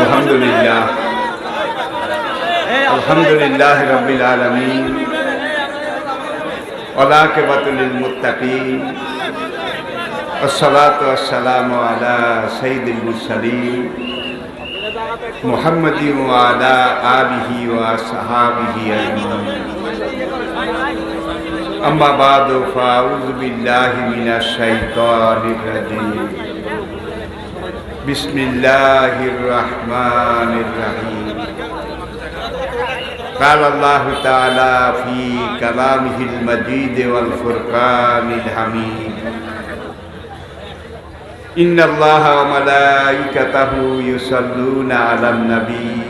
আলহামদুলিল্লাহ আলহামদুলিল্লাহ রাব্বিল আলামিন ওয়াল আকিবাতু লিল মুত্তাকিন والصلاة والسلام على سيد المرسلين محمد وعلى آله وصحابه أجمعين أما بعد فأعوذ بالله من الشيطان الرجيم بسم الله الرحمن الرحيم قال الله تعالى في كلامه المجيد والفرقان الحميد إن الله وملائكته يصلون على النبي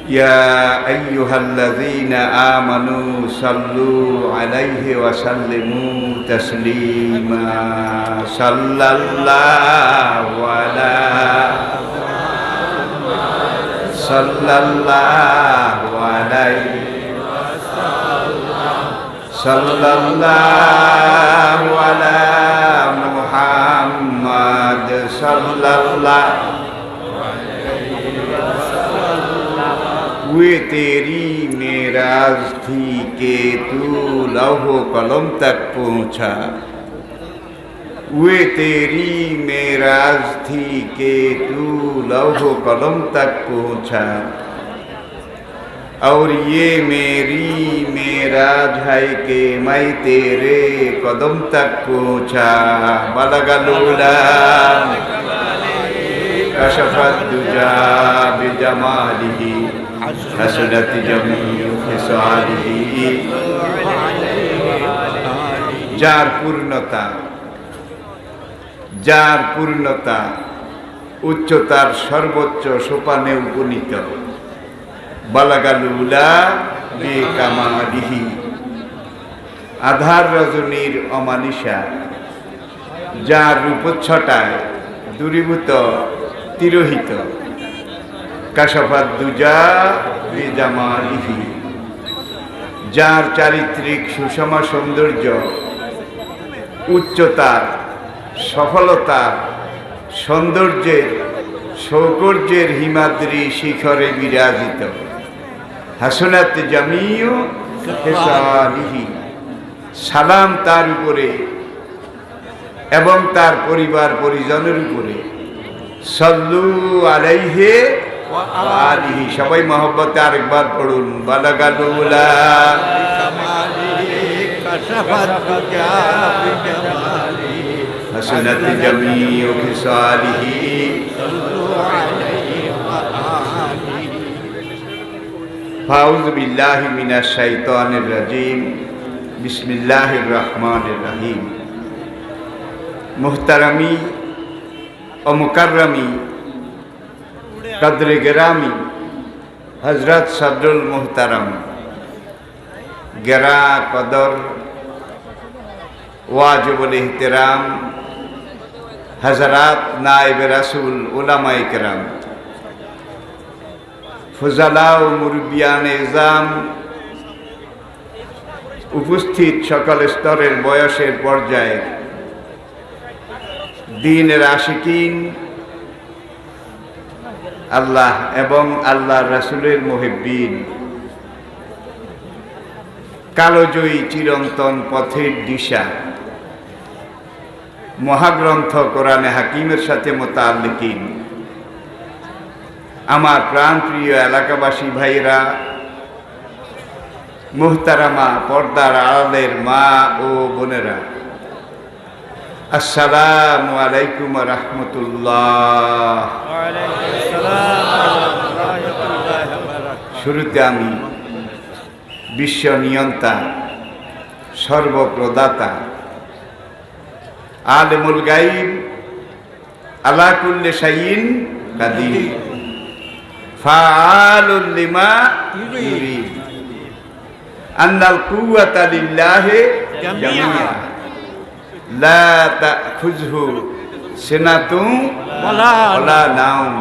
يا أيها الذين آمنوا صلوا عليه وسلموا تسليما صلى الله عليه صلى الله على محمد صلى الله हुए तेरी मेराज थी के तू लौहो कलम तक पहुँचा हुए तेरी मेराज थी के तू लौहो कलम तक पहुँचा और ये मेरी मेराज है कि मैं तेरे कदम तक पहुँचा बलगलूला कशफत दुजा बिजमालिही हसनत जमीउ फिसालिही যার পূর্ণতা উচ্চতার সর্বোচ্চ সোপানে উপনীত বালাগালুলা বিকামালিহি আধার রজনীর অমানিসা যার রূপচ্ছটায় দূরীভূত তিরোহিত কাশাফাত দুজা বিজামালিহি যার চারিত্রিক সুষমা সৌন্দর্য উচ্চতার সফলতার সৌন্দর্যের সৌকর্যের হিমাদ্রি শিখরে বিরাজিত হাসনাত জামিউ ফিসালিহি সালাম তার উপরে এবং তার পরিবার পরিজনের উপরে সাল্লু আলাইহি ওয়া আলিহি সবাই মহব্বতে আরেকবার পড়ুন বালাগালুলা কাশাফাত দুজা বিজামালিহি حسنت جميع خصاله صلوا عليه وآله فأعوذ بالله من الشيطان الرجيم بسم الله الرحمن الرحيم محترمی و مکرمی قدر گرامی حضرت صدر المحترم گرا قدر वाजिबुल एहतराम हजरात नायब रसूल उलमा इकराम फुजाला ও মুরব্বিয়ান এজাম উপস্থিত সকল স্তরের বয়সের পর্যায়ে দ্বীনের আশিকিন আল্লাহ এবং আল্লাহর রাসূলের মুহিব্বিন কালোজয়ী চিরন্তন পথের দিশা মহাগ্রন্থ কোরআনে হাকিমের সাথে মোতাল্লিকিন আমার প্রাণপ্রিয় এলাকাবাসী ভাইরা মুহতারামা পর্দার আড়ালের মা ও বোনেরা আসসালামু আলাইকুম ওয়া রাহমাতুল্লাহ শুরুতে আমি বিশ্ব নিয়ন্তা সর্বপ্রদাতা আলিমুল গায়ব আলা কুল্লি শাইইন কাদির ফাআলুল লিমা ইউরিদ আন্নাল কুওয়াতা লিল্লাহি জামিআ লা তাখুযহু সিনাতুন ওয়ালা নাওম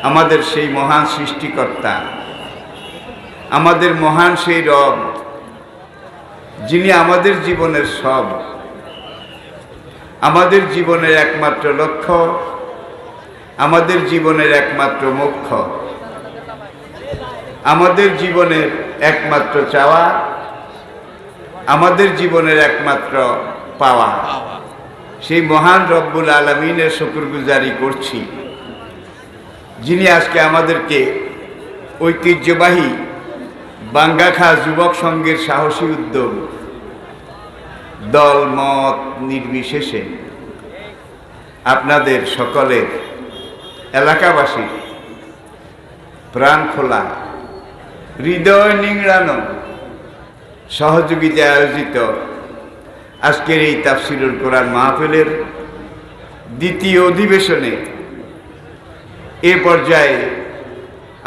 আমাদের সেই মহান সৃষ্টিকর্তা আমাদের মহান সেই রব যিনি আমাদের জীবনের সব, আমাদের জীবনের একমাত্র লক্ষ্য আমাদের জীবনের একমাত্র মোক্ষ, আমাদের জীবনের একমাত্র চাওয়া, আমাদের জীবনের একমাত্র পাওয়া, সেই মহান রব্বুল আলামিনের শুকরগুজারি করছি, যিনি আজকে আমাদেরকে ঐতিহ্যবাহী বাঙ্গাখা যুবক সংঘের সাহসী উদ্যোগ, দল মত নির্বিশেষে আপনাদের সকলের এলাকাবাসীর প্রাণ খোলা, হৃদয় নিংড়ানো সহযোগিতায় আয়োজিত আজকের এই তাফসিরুল কোরআন মাহফিলের দ্বিতীয় অধিবেশনে এ পর্যায়ে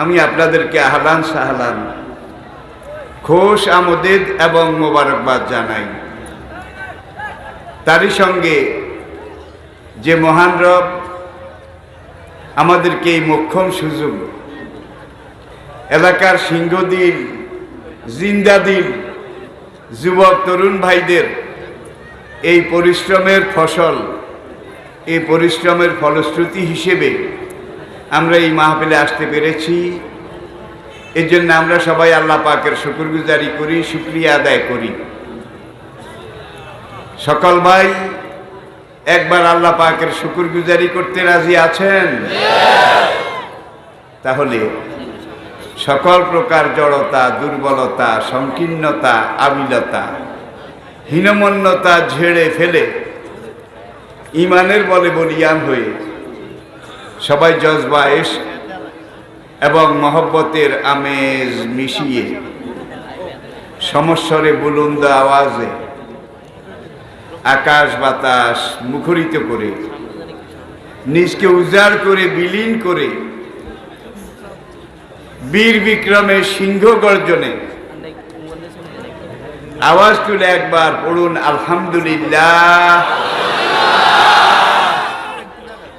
আমি আপনাদেরকে আহলান সাহলান, খোশ আমদেদ এবং মোবারকবাদ জানাই। তারই সঙ্গে যে মহান রব আমাদেরকে এই মোক্ষম সুযোগ, এলাকার সিংহদিন জিন্দাদিন যুবক তরুণ ভাইদের এই পরিশ্রমের ফসল, এই পরিশ্রমের ফলশ্রুতি হিসেবে আমরা এই মাহফিলে আসতে পেরেছি। এর জন্য আমরা সবাই আল্লাহ পাকের শুকরগুজারি করি, শুকরিয়া আদায় করি। সকল ভাই একবার আল্লাহ পাকের শুকরগুজারি করতে রাজি আছেন? তাহলে সকল প্রকার জড়তা, দুর্বলতা, সংকীর্ণতা, আবিলতা, হীনমন্যতা ঝেড়ে ফেলে ঈমানের বলে বলিয়ান হয়ে সবাই জজবা ইশক এবং মহব্বতের আমেজ মিশিয়ে সমস্বরে বুলন্দ আওয়াজে আকাশ বাতাস মুখরিত করে, নিজকে উজাড় করে বিলীন করে, বীর বিক্রমের সিংহ গর্জনে আওয়াজ তুলে একবার পড়ুন আলহামদুলিল্লাহ।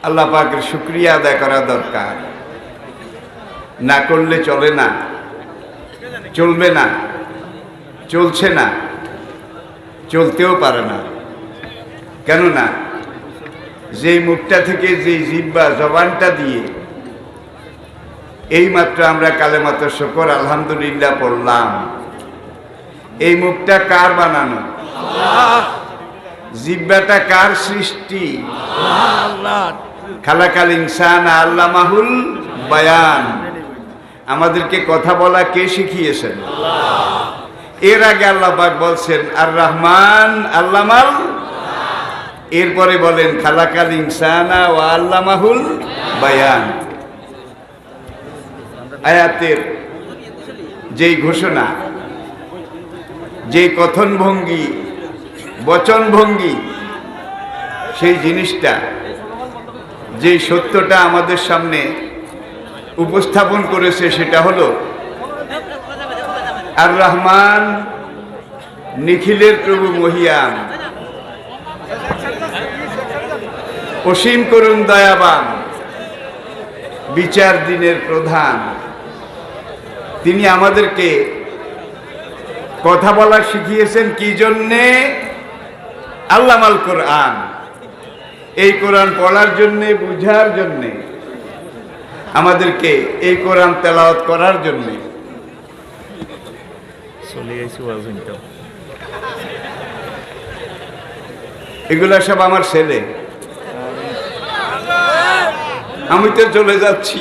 আল্লাহ পাকের শুকরিয়া আদায় করা দরকার, না করলে চলে না, চলবে না, চলছে না, চলতেও পারে না। কেননা যেই মুখটা থেকে যেই জিহ্বা জবানটা দিয়ে এইমাত্র আমরা কালেমাত শুকর আলহামদুলিল্লাহ পড়লাম, এই মুখটা কার বানানো? জিহ্বাটা কার সৃষ্টি? খালাকাল ইনসান আল্লামাহুল বায়ান। আমাদেরকে কথা বলা কে শিখিয়েছেন? এর আগে আল্লাহ পাক বলছেন আর রহমান আল্লামাল, এরপরে বলেন খালাকাল ইনসানা ওয়া আল্লামাহুল বায়ান। আয়াতের যেই ঘোষণা, যেই কথন ভঙ্গি, বচন ভঙ্গি, সেই জিনিসটা, যেই সত্যটা আমাদের সামনে উপস্থাপন করেছে সেটা হলো আর রহমান নিখিলের প্রভু মহিয়ান, অসীম করুণ দয়াবান, বিচার দিনের প্রধান। তিনি আমাদেরকে কথা বলা শিখিয়েছেন কি জন্যে? আল্লামাল কোরআন, এই কোরআন পড়ার জন্যে, বুঝার জন্যে, আমাদেরকে এই কোরআন তেলাওয়াত করার জন্যে। এগুলা সব আমার ছেলে, আমি তো চলে যাচ্ছি,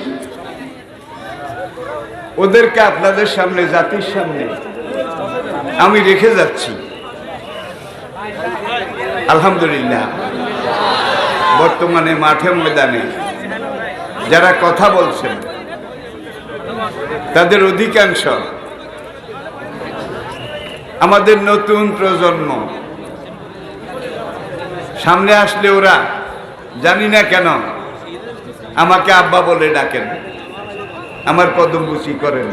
ওদেরকে আপনাদের সামনে, জাতির সামনে আমি রেখে যাচ্ছি। আলহামদুলিল্লাহ বর্তমানে মাঠে ময়দানে যারা কথা বলছেন তাদের অধিকাংশ আমাদের নতুন প্রজন্ম। সামনে আসলে ওরা জানি না কেন আমাকে আব্বা বলে ডাকেন, আমার কদম বুচি করেন।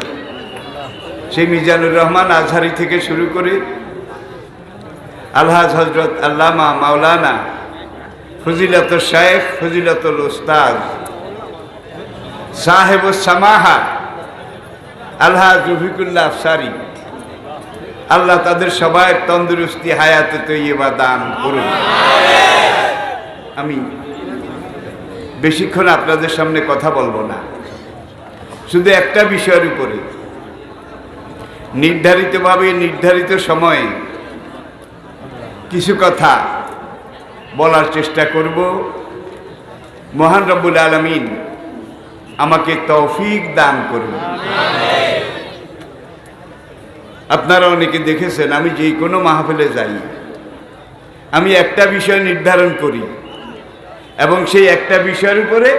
সেই মিজানুর রহমান আজহারি থেকে শুরু করে আলহাজ হজরত আল্লামা মাওলানা ফজিলত শায়েখ ফজিলতুল উস্তাদ সাহেবুস সামাহা আলহাজ রফিকুল্লাহ আফসারি, আল্লাহ তাদের সবাই তন্দুরুস্তি হায়াতে তৈয়বা দান করুন। আমি বেশিক্ষণ আপনাদের সামনে কথা বলবো না, শুধু একটা বিষয়ের উপরে নির্ধারিতভাবে নির্ধারিত সময়ে কিছু কথা বলার চেষ্টা করব। মহান রব্বুল আলামিন আমাকে তৌফিক দান করুন। আপনারা অনেকে দেখেছেন, আমি যে কোনো মাহফিলে যাই, আমি একটা বিষয় নির্ধারণ করি এবং সেই একটা বিষয়ের উপরে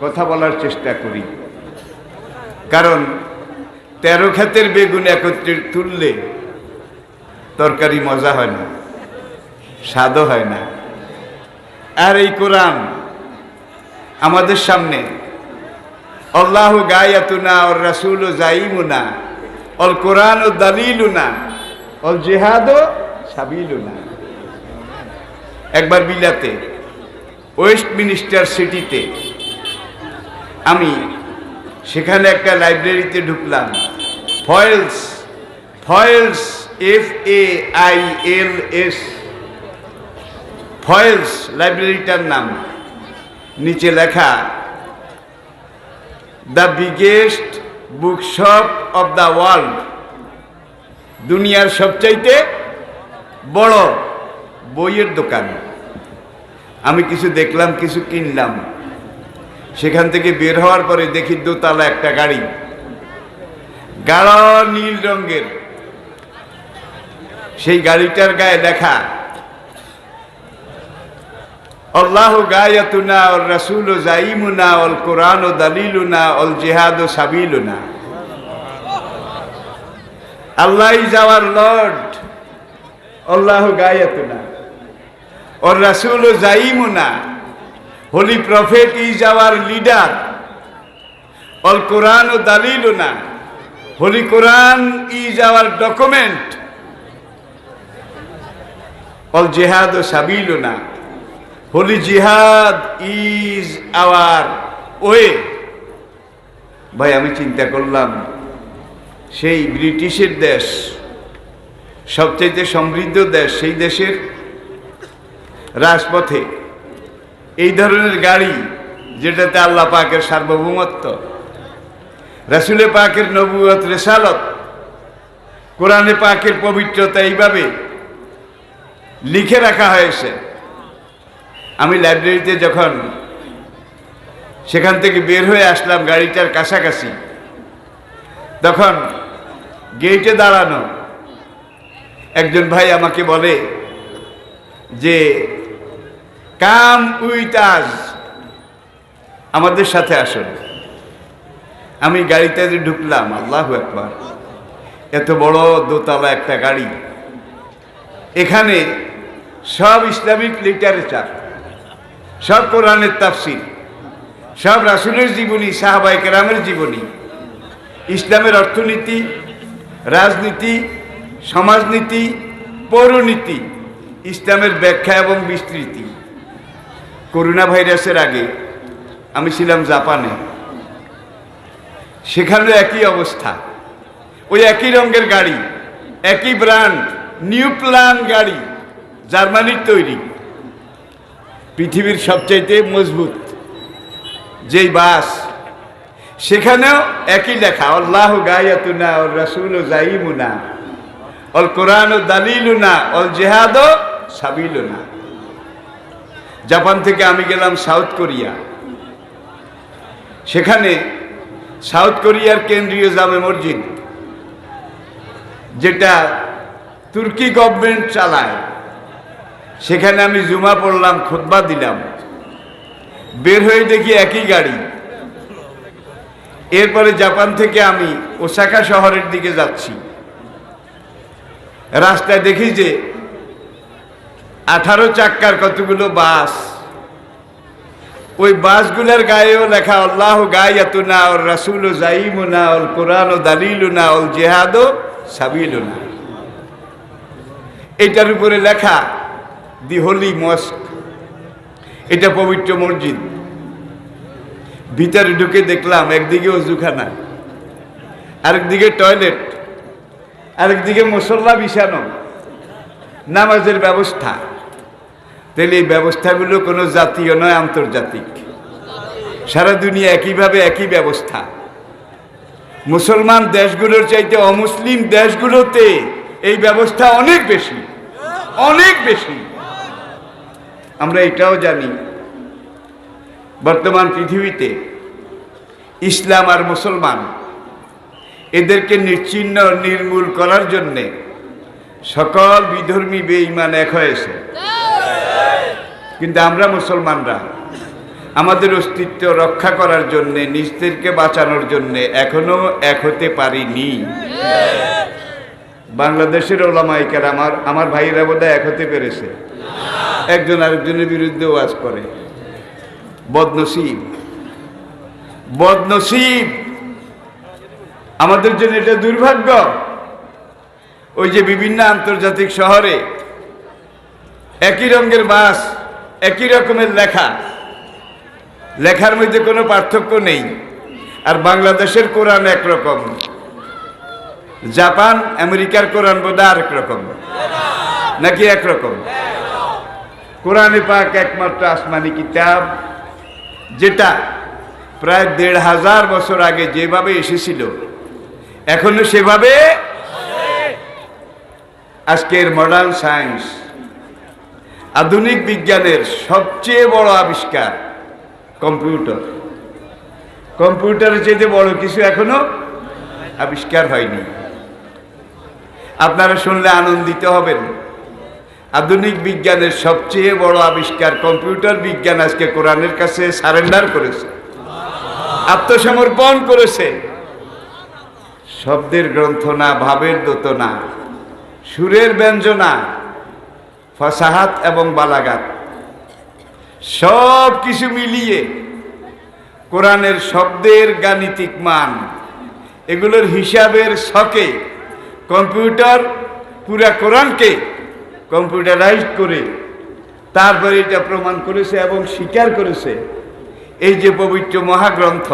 কথা বলার চেষ্টা করি। কারণ 13 ক্ষেতের বেগুন একত্রে তুললে তরকারি মজা হয় না, স্বাদও হয় না। আর এই কোরআন আমাদের সামনে আল্লাহু গায়াতুনা ওর রাসূল জাইমুনা অল কোরআন ও দালিলুনা অল জিহাদ ও সাবিলুনা। একবার বিলাতে ওয়েস্টমিনিস্টার সিটিতে আমি সেখানে একটা লাইব্রেরিতে ঢুকলাম, ফয়েলস FAILS ফয়েলস লাইব্রেরিটার নাম। নিচে লেখা the biggest bookshop of the world, দুনিয়ার সবচাইতে বড় বইয়ের দোকান। আমি কিছু দেখলাম, কিছু কিনলাম। সেখান থেকে বের হওয়ার পরে দেখি দোতলা একটা গাড়ি, গাঢ় নীল রঙের। সেই গাড়িটার গায়ে লেখা আল্লাহু গায়াতুনা ওর রাসূল জাইমুনা অল কোরআন ও দালিলুনা অল জিহাদ ও সাবিলুনা। আল্লাহ ইজ আওয়ার লর্ড, আল্লাহু গায়াতুনা ওর রাসূল জাইমুনা, holy prophet is our leader, অল কোরআন ও দালিলুনা, holy Quran is our document, অল জিহাদ ও সাবিলুনা, হোলি জিহাদ ইজ আওয়ার ওয়ে। ভাই, আমি চিন্তা করলাম, সেই ব্রিটিশের দেশ, সবচেয়ে সমৃদ্ধ দেশ, সেই দেশের রাজপথে এই ধরনের গাড়ি, যেটাতে আল্লাহ পাকের সার্বভৌমত্ব, রাসূল পাকের নবুয়ত, রিসালত, কোরআনে পাকের পবিত্রতা এইভাবে লিখে রাখা হয়েছে। আমি লাইব্রেরিতে যখন সেখান থেকে বের হয়ে আসলাম গাড়িটার কাছাকাছি, তখন গেটে দাঁড়ানো একজন ভাই আমাকে বলে যে কাম উইথ আস, আমাদের সাথে আসুন। আমি গাড়িতে ঢুকলাম, আল্লাহু আকবার, এত বড় দোতলা একটা গাড়ি। এখানে সব ইসলামিক লিটারেচার, সব কোরআনের তাফসীর, সব রাসূলের জীবনী, সাহাবায়ে কেরামের জীবনী, ইসলামের অর্থনীতি, রাজনীতি, সমাজনীতি, পৌরনীতি, ইসলামের ব্যাখ্যা এবং বিস্তৃতি। করোনা ভাইরাসের আগে আমি ছিলাম জাপানে, সেখানেও একই অবস্থা। ওই একই রঙের গাড়ি, একই ব্র্যান্ড, নিউ প্ল্যান গাড়ি, জার্মানির তৈরি, পৃথিবীর সবচাইতে মজবুত যেই বাস, সেখানেও একই লেখা আল্লাহু গায়াতুনা ওর রাসূল জাইমুনা অল কোরআন ও দালিলুনা অল জিহাদ ও সাবিলুনা। জাপান থেকে আমি গেলাম সাউথ কোরিয়া। সেখানে সাউথ কোরিয়ার কেন্দ্রীয় জামে মসজিদ, যেটা তুর্কি গভর্নমেন্ট চালায়, সেখানে আমি জুমা পড়লাম, খুতবা দিলাম। বের হয়ে দেখি একই গাড়ি। এরপরে জাপান থেকে আমি ওসাকা শহরের দিকে যাচ্ছি। রাস্তায় দেখি যে 18 চাক্কার কতগুলো বাস, ওই বাসগুলোর গায়েও লেখা আল্লাহু গায়াতুনা ওর রাসূল জাইমুনা অল কোরআন ও দালিলুনা অল জিহাদ ও সাবিলুনা। এটার উপরে লেখা দি হোলি মস্ক, এটা পবিত্র মসজিদ। ভিতরে ঢুকে দেখলাম একদিকে ওযুখানা, আরেকদিকে টয়লেট, আরেকদিকে মুসল্লা বিছানো, নামাজের ব্যবস্থা। তাহলে এই ব্যবস্থাগুলো কোনো জাতীয় নয়, আন্তর্জাতিক। সারা দুনিয়া একইভাবে একই ব্যবস্থা। মুসলমান দেশগুলোর চাইতে অমুসলিম দেশগুলোতে এই ব্যবস্থা অনেক বেশি, অনেক বেশি। আমরা এটাও জানি বর্তমান পৃথিবীতে ইসলাম আর মুসলমান এদেরকে নিশ্চিহ্ন নির্মূল করার জন্যে সকল বিধর্মী বেঈমান এক হয়েছে। কিন্তু আমরা মুসলমানরা আমাদের অস্তিত্ব রক্ষা করার জন্যে, নিজেদেরকে বাঁচানোর জন্যে এখনো এক হতে পারিনি। বাংলাদেশের ওলামায়ে কেরাম আমার ভাইয়েরা বোধহয় এক হতে পেরেছে, একজন আরেকজনের বিরুদ্ধে ওয়াজ করে। বদনসিব, বদনসিব, আমাদের জন্য এটা দুর্ভাগ্য। ওই যে বিভিন্ন আন্তর্জাতিক শহরে একই রঙের বাস, একই রকমের লেখা, লেখার মধ্যে কোনো পার্থক্য নেই। আর বাংলাদেশের কোরআন একরকম, জাপান আমেরিকার কোরআন বোধহয় আরেক রকম, নাকি একরকম? কোরআনে পাক একমাত্র আসমানি কিতাব, যেটা প্রায় ১৫০০ বছর আগে যেভাবে এসেছিল এখনো সেভাবে। আজকের মডার্ন সায়েন্স, আধুনিক বিজ্ঞানের সবচেয়ে বড় আবিষ্কার কম্পিউটার। কম্পিউটারের চেয়ে বড় কিছু এখনো আবিষ্কার হয়নি। আপনারা শুনলে আনন্দিত হবেন, আধুনিক বিজ্ঞানের সবচেয়ে বড় আবিষ্কার কম্পিউটার বিজ্ঞান আজকে কোরআনের কাছে সারেন্ডার করেছে, আত্মসমর্পণ করেছে। শব্দের গ্রন্থ না, ভাবের দোত না, সুরের ব্যঞ্জনা, ফাসাহাত এবং বালাগাত সব কিছু মিলিয়ে কোরআনের শব্দের গাণিতিক মান, এগুলোর হিসাবের ছকে কম্পিউটার পুরা কোরআনকে কম্পিউটারাইজ করে তারপরে এটা প্রমাণ করেছে এবং স্বীকার করেছে এই যে পবিত্র মহাগ্রন্থ,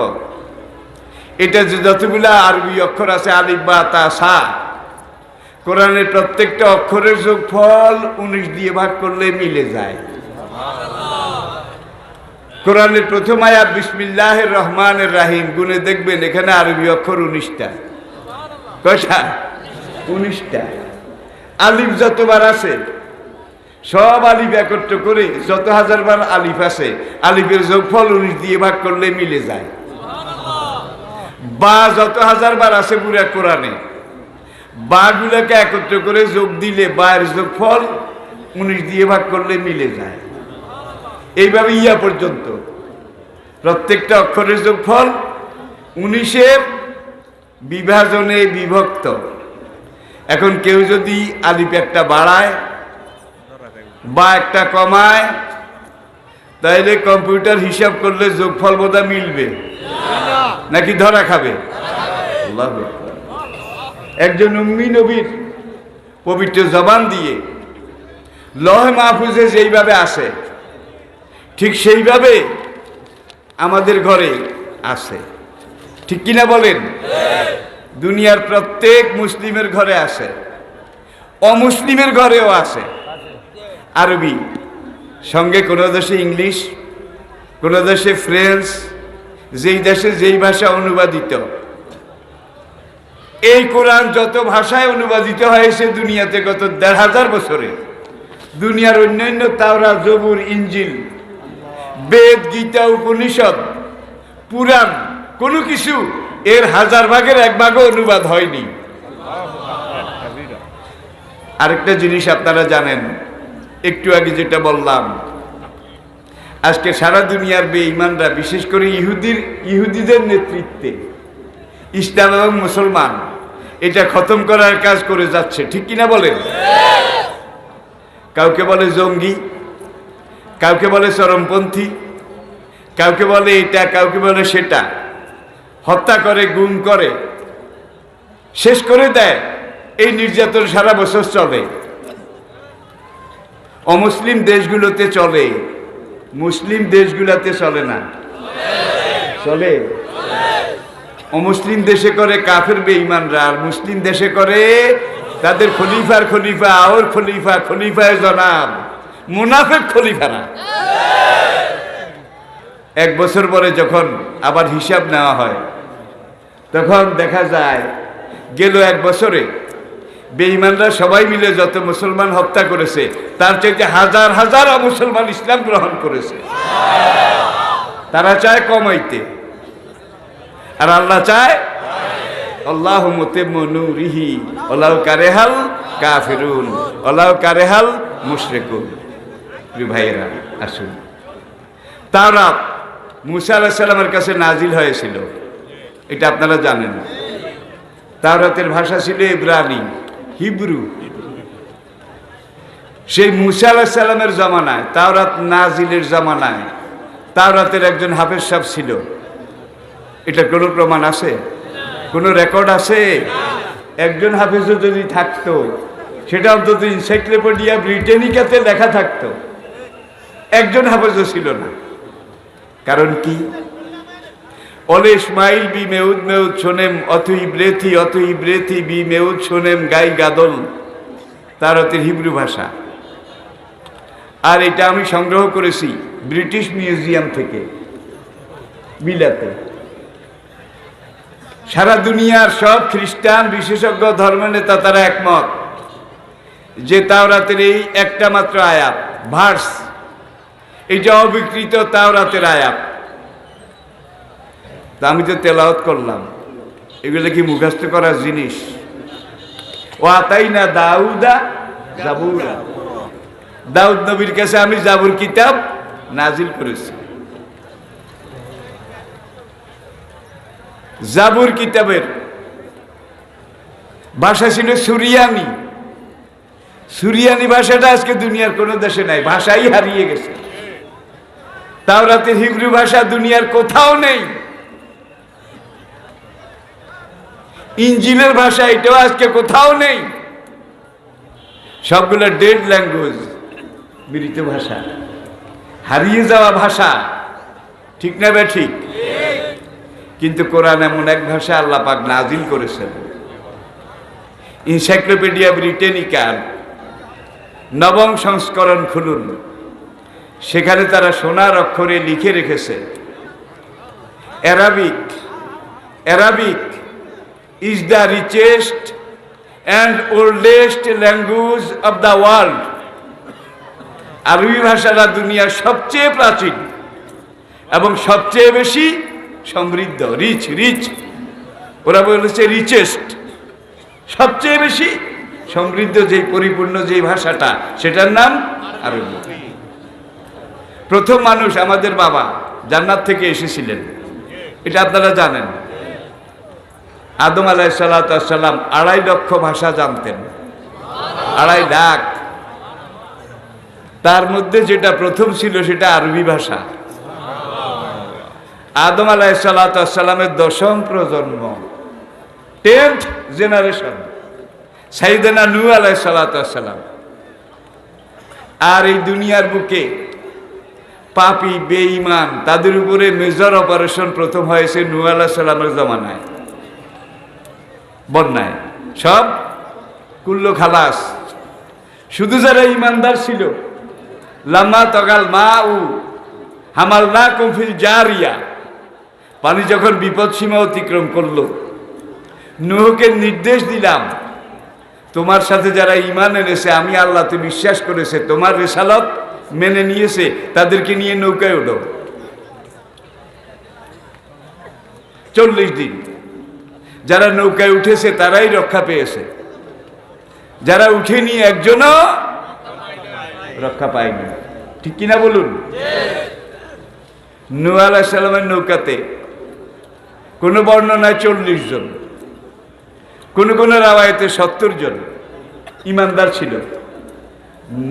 এটা যে যতগুলা আরবি অক্ষর আছে, আলিফ বা তা সা, কোরআনের প্রত্যেকটা অক্ষরের যোগফল 19 দিয়ে ভাগ করলে মিলে যায়। কোরআনের প্রথম আয়াত বিসমিল্লাহির রহমানির রহিম, গুনে দেখবেন এখানে আরবি অক্ষর 19টা। কয়টা? 19টা। আলিফ যতবার আছে সব আলিফ একত্র করে যত হাজারবার আলিফ আছে আলিফের যোগফল 19 দিয়ে ভাগ করলে মিলে যায়। বা যত হাজারবার আছে পুরা কোরআনে, বা গুলাকে একত্র করে যোগ দিলে বায়ের যোগফল 19 দিয়ে ভাগ করলে মিলে যায়। এইভাবে ইয়া পর্যন্ত প্রত্যেকটা অক্ষরের যোগফল 19-এর বিভাজনে বিভক্ত। এখন কেউ যদি আলিফ একটা বাড়ায় বা একটা কমায়, তাইলে কম্পিউটার হিসাব করলে যোগফল বোধহয় মিলবে নাকি ধরা খাবে? আল্লাহু আকবার। একজন উম্মি নবীর পবিত্র জবান দিয়ে লৌহে মাহফুজে যেইভাবে আসে ঠিক সেইভাবে আমাদের ঘরে আছে, ঠিক কিনা বলেন? দুনিয়ার প্রত্যেক মুসলিমের ঘরে আছে, অমুসলিমের ঘরেও আছে আরবি, সঙ্গে কোনো দেশে ইংলিশ, কোনো দেশে ফ্রেঞ্চ, যেই দেশে যেই ভাষা অনুবাদিত। এই কোরআন যত ভাষায় অনুবাদিত হয়েছে দুনিয়াতে গত ১৫০০ বছরে, দুনিয়ার অন্যান্য তাওরাত, জবুর, ইনজিল, বেদ, গীতা, উপনিষদ, পুরাণ, কোনো কিছু এর 1000 ভাগের 1 ভাগও অনুবাদ হয়নি। আরেকটা জিনিস আপনারা জানেন, একটু আগে যেটা বললাম, আজকে সারা দুনিয়ার বেঈমানরা, বিশেষ করে ইহুদিদের নেতৃত্বে ইসলাম এবং মুসলমান এটা খতম করার কাজ করে যাচ্ছে, ঠিক কিনা বলেন? কাউকে বলে জঙ্গি, কাউকে বলে চরমপন্থী, কাউকে বলে এটা, কাউকে বলে সেটা, হত্যা করে, গুম করে, শেষ করে দেয়। এই নির্যাতন সারা বছর চলে। অমুসলিম দেশগুলোতে চলে, মুসলিম দেশগুলোতে চলে না। চলে? অমুসলিম দেশে করে কাফের বেঈমানরা, আর মুসলিম দেশে করে তাদের খলিফার খলিফা, আওর খলিফা, খলিফায়ে জনাব, মুনাফিক খলিফারা। এক বছর পরে যখন আবার হিসাব নেওয়া হয়, তখন দেখা যায় গেল এক বছরে বেঈমানরা সবাই মিলে যত মুসলমান হত্যা করেছে, তার চাইতে হাজার হাজার মুসলমান ইসলাম গ্রহণ করেছে। তারা চায় কমাইতে, আর আল্লাহ চায় আল্লাহু মুতিম্মু নূরিহি ওয়ালাউ কারিহাল কাফিরুন ওয়ালাউ কারিহাল মুশরিকুন। ভাইয়েরা আসুন, তাওরাত মুসা আলাইহিস সালামের কাছে নাজিল হয়েছিল, এটা আপনারা জানেন। তাওরাতের ভাষা ছিল ইব্রানি, হিব্রু। সেই মুসা আলাইহিস সালামের জামানায়, তাওরাত নাজিলের জামানায় তাওরাতের একজন হাফেজ সাহেব ছিল। এটা কোনো প্রমাণ আছে? কোনো রেকর্ড আছে? একজন হাফেজও যদি থাকতো, সেটা অন্তত এনসাইক্লোপিডিয়া ব্রিটানিকাতে লেখা থাকতো। একজন হাফেজও ছিল না। কারণ কি? অলে ইসমাইল বি মেউদ মেউদ শোনেম অথই ব্রেথি বি মেউদ শোনেম গাই গাদল, তাওরাতের হিব্রু ভাষা। আর এটা আমি সংগ্রহ করেছি ব্রিটিশ মিউজিয়াম থেকে, বিলাতে। সারা দুনিয়ার সব খ্রিস্টান বিশেষজ্ঞ ধর্মনেতা তারা একমত যে তাওরাতের এই একটা মাত্র আয়াত, ভার্স, এটা অবিকৃত তাওরাতের আয়াত। তা আমি তো তেলাওয়াত করলাম, এগুলো কি মুখস্থ করার জিনিস? ও আতাইনা দাউদা জাবুরা, দাউদ নবীর কাছে আমি জাবুর কিতাব নাজিল করেছি। জাবুর কিতাবের ভাষা ছিল সুরিয়ানি। সুরিয়ানি ভাষাটা আজকে দুনিয়ার কোনো দেশে নাই, ভাষাই হারিয়ে গেছে। তাওরাতের হিব্রু ভাষা দুনিয়ার কোথাও নেই। ইঞ্জিলের ভাষা এটাও আজকে কোথাও নেই। সবগুলো ডেড ল্যাঙ্গুয়েজ, মৃত ভাষা, হারিয়ে যাওয়া ভাষা। ঠিক না বে ঠিক? কিন্তু কোরআন এমন এক ভাষা আল্লাহ পাক নাজিল করেছেন। এনসাইক্লোপিডিয়া ব্রিটানিকার নবম সংস্করণ খুলুন, সেখানে তারা সোনার অক্ষরে লিখে রেখেছে, Arabic is the richest and oldest language of the world. আরবি ভাষাটা দুনিয়ার সবচেয়ে প্রাচীন এবং সবচেয়ে বেশি সমৃদ্ধ। রিচ, ওরা বলেছে রিচেস্ট, সবচেয়ে বেশি সমৃদ্ধ, যেই পরিপূর্ণ যেই ভাষাটা, সেটার নাম আরবি। প্রথম মানুষ আমাদের বাবা জান্নাত থেকে এসেছিলেন, এটা আপনারা জানেন। আদম আলাইহিস সালাম 2.5 লক্ষ ভাষা জানতেন, 2.5 লাখ। তার মধ্যে যেটা প্রথম ছিল সেটা আরবি ভাষা। আদম আলাইহিস সালামের 10ম প্রজন্ম, 10th জেনারেশন, সাইয়েদনা নূহ আলাইহিস সালাম। আর এই দুনিয়ার বুকে পাপী বেঈমান তাদের উপরে মেজর অপারেশন প্রথম হয়েছে নূহ আলাইহিস সালামের জামানায়। বন্যায় সব কুল্লো খালাস। শুধু যারা ইমানদার ছিল, লাম্মা তগাল মা উ হামালনা কুফিল জারিয়া, পানি যখন বিপদ সীমা অতিক্রম করলো, নূহকে নির্দেশ দিলাম, তোমার সাথে যারা ঈমান এনেছে, আমি আল্লাহতে বিশ্বাস করেছে, তোমার রিসালত মেনে নিয়েছে, তাদেরকে নিয়ে নৌকায় ওঠো। 40 দিন যারা নৌকায় উঠেছে তারাই রক্ষা পেয়েছে, যারা উঠেনি একজনও রক্ষা পায়নি। ঠিক কিনা বলুন? নূহ আলাইহিস সালামের নৌকাতে কোন বর্ণনায় 40 জন, কোন কোন রাওয়ায়াতে 70 জন ইমানদার ছিল।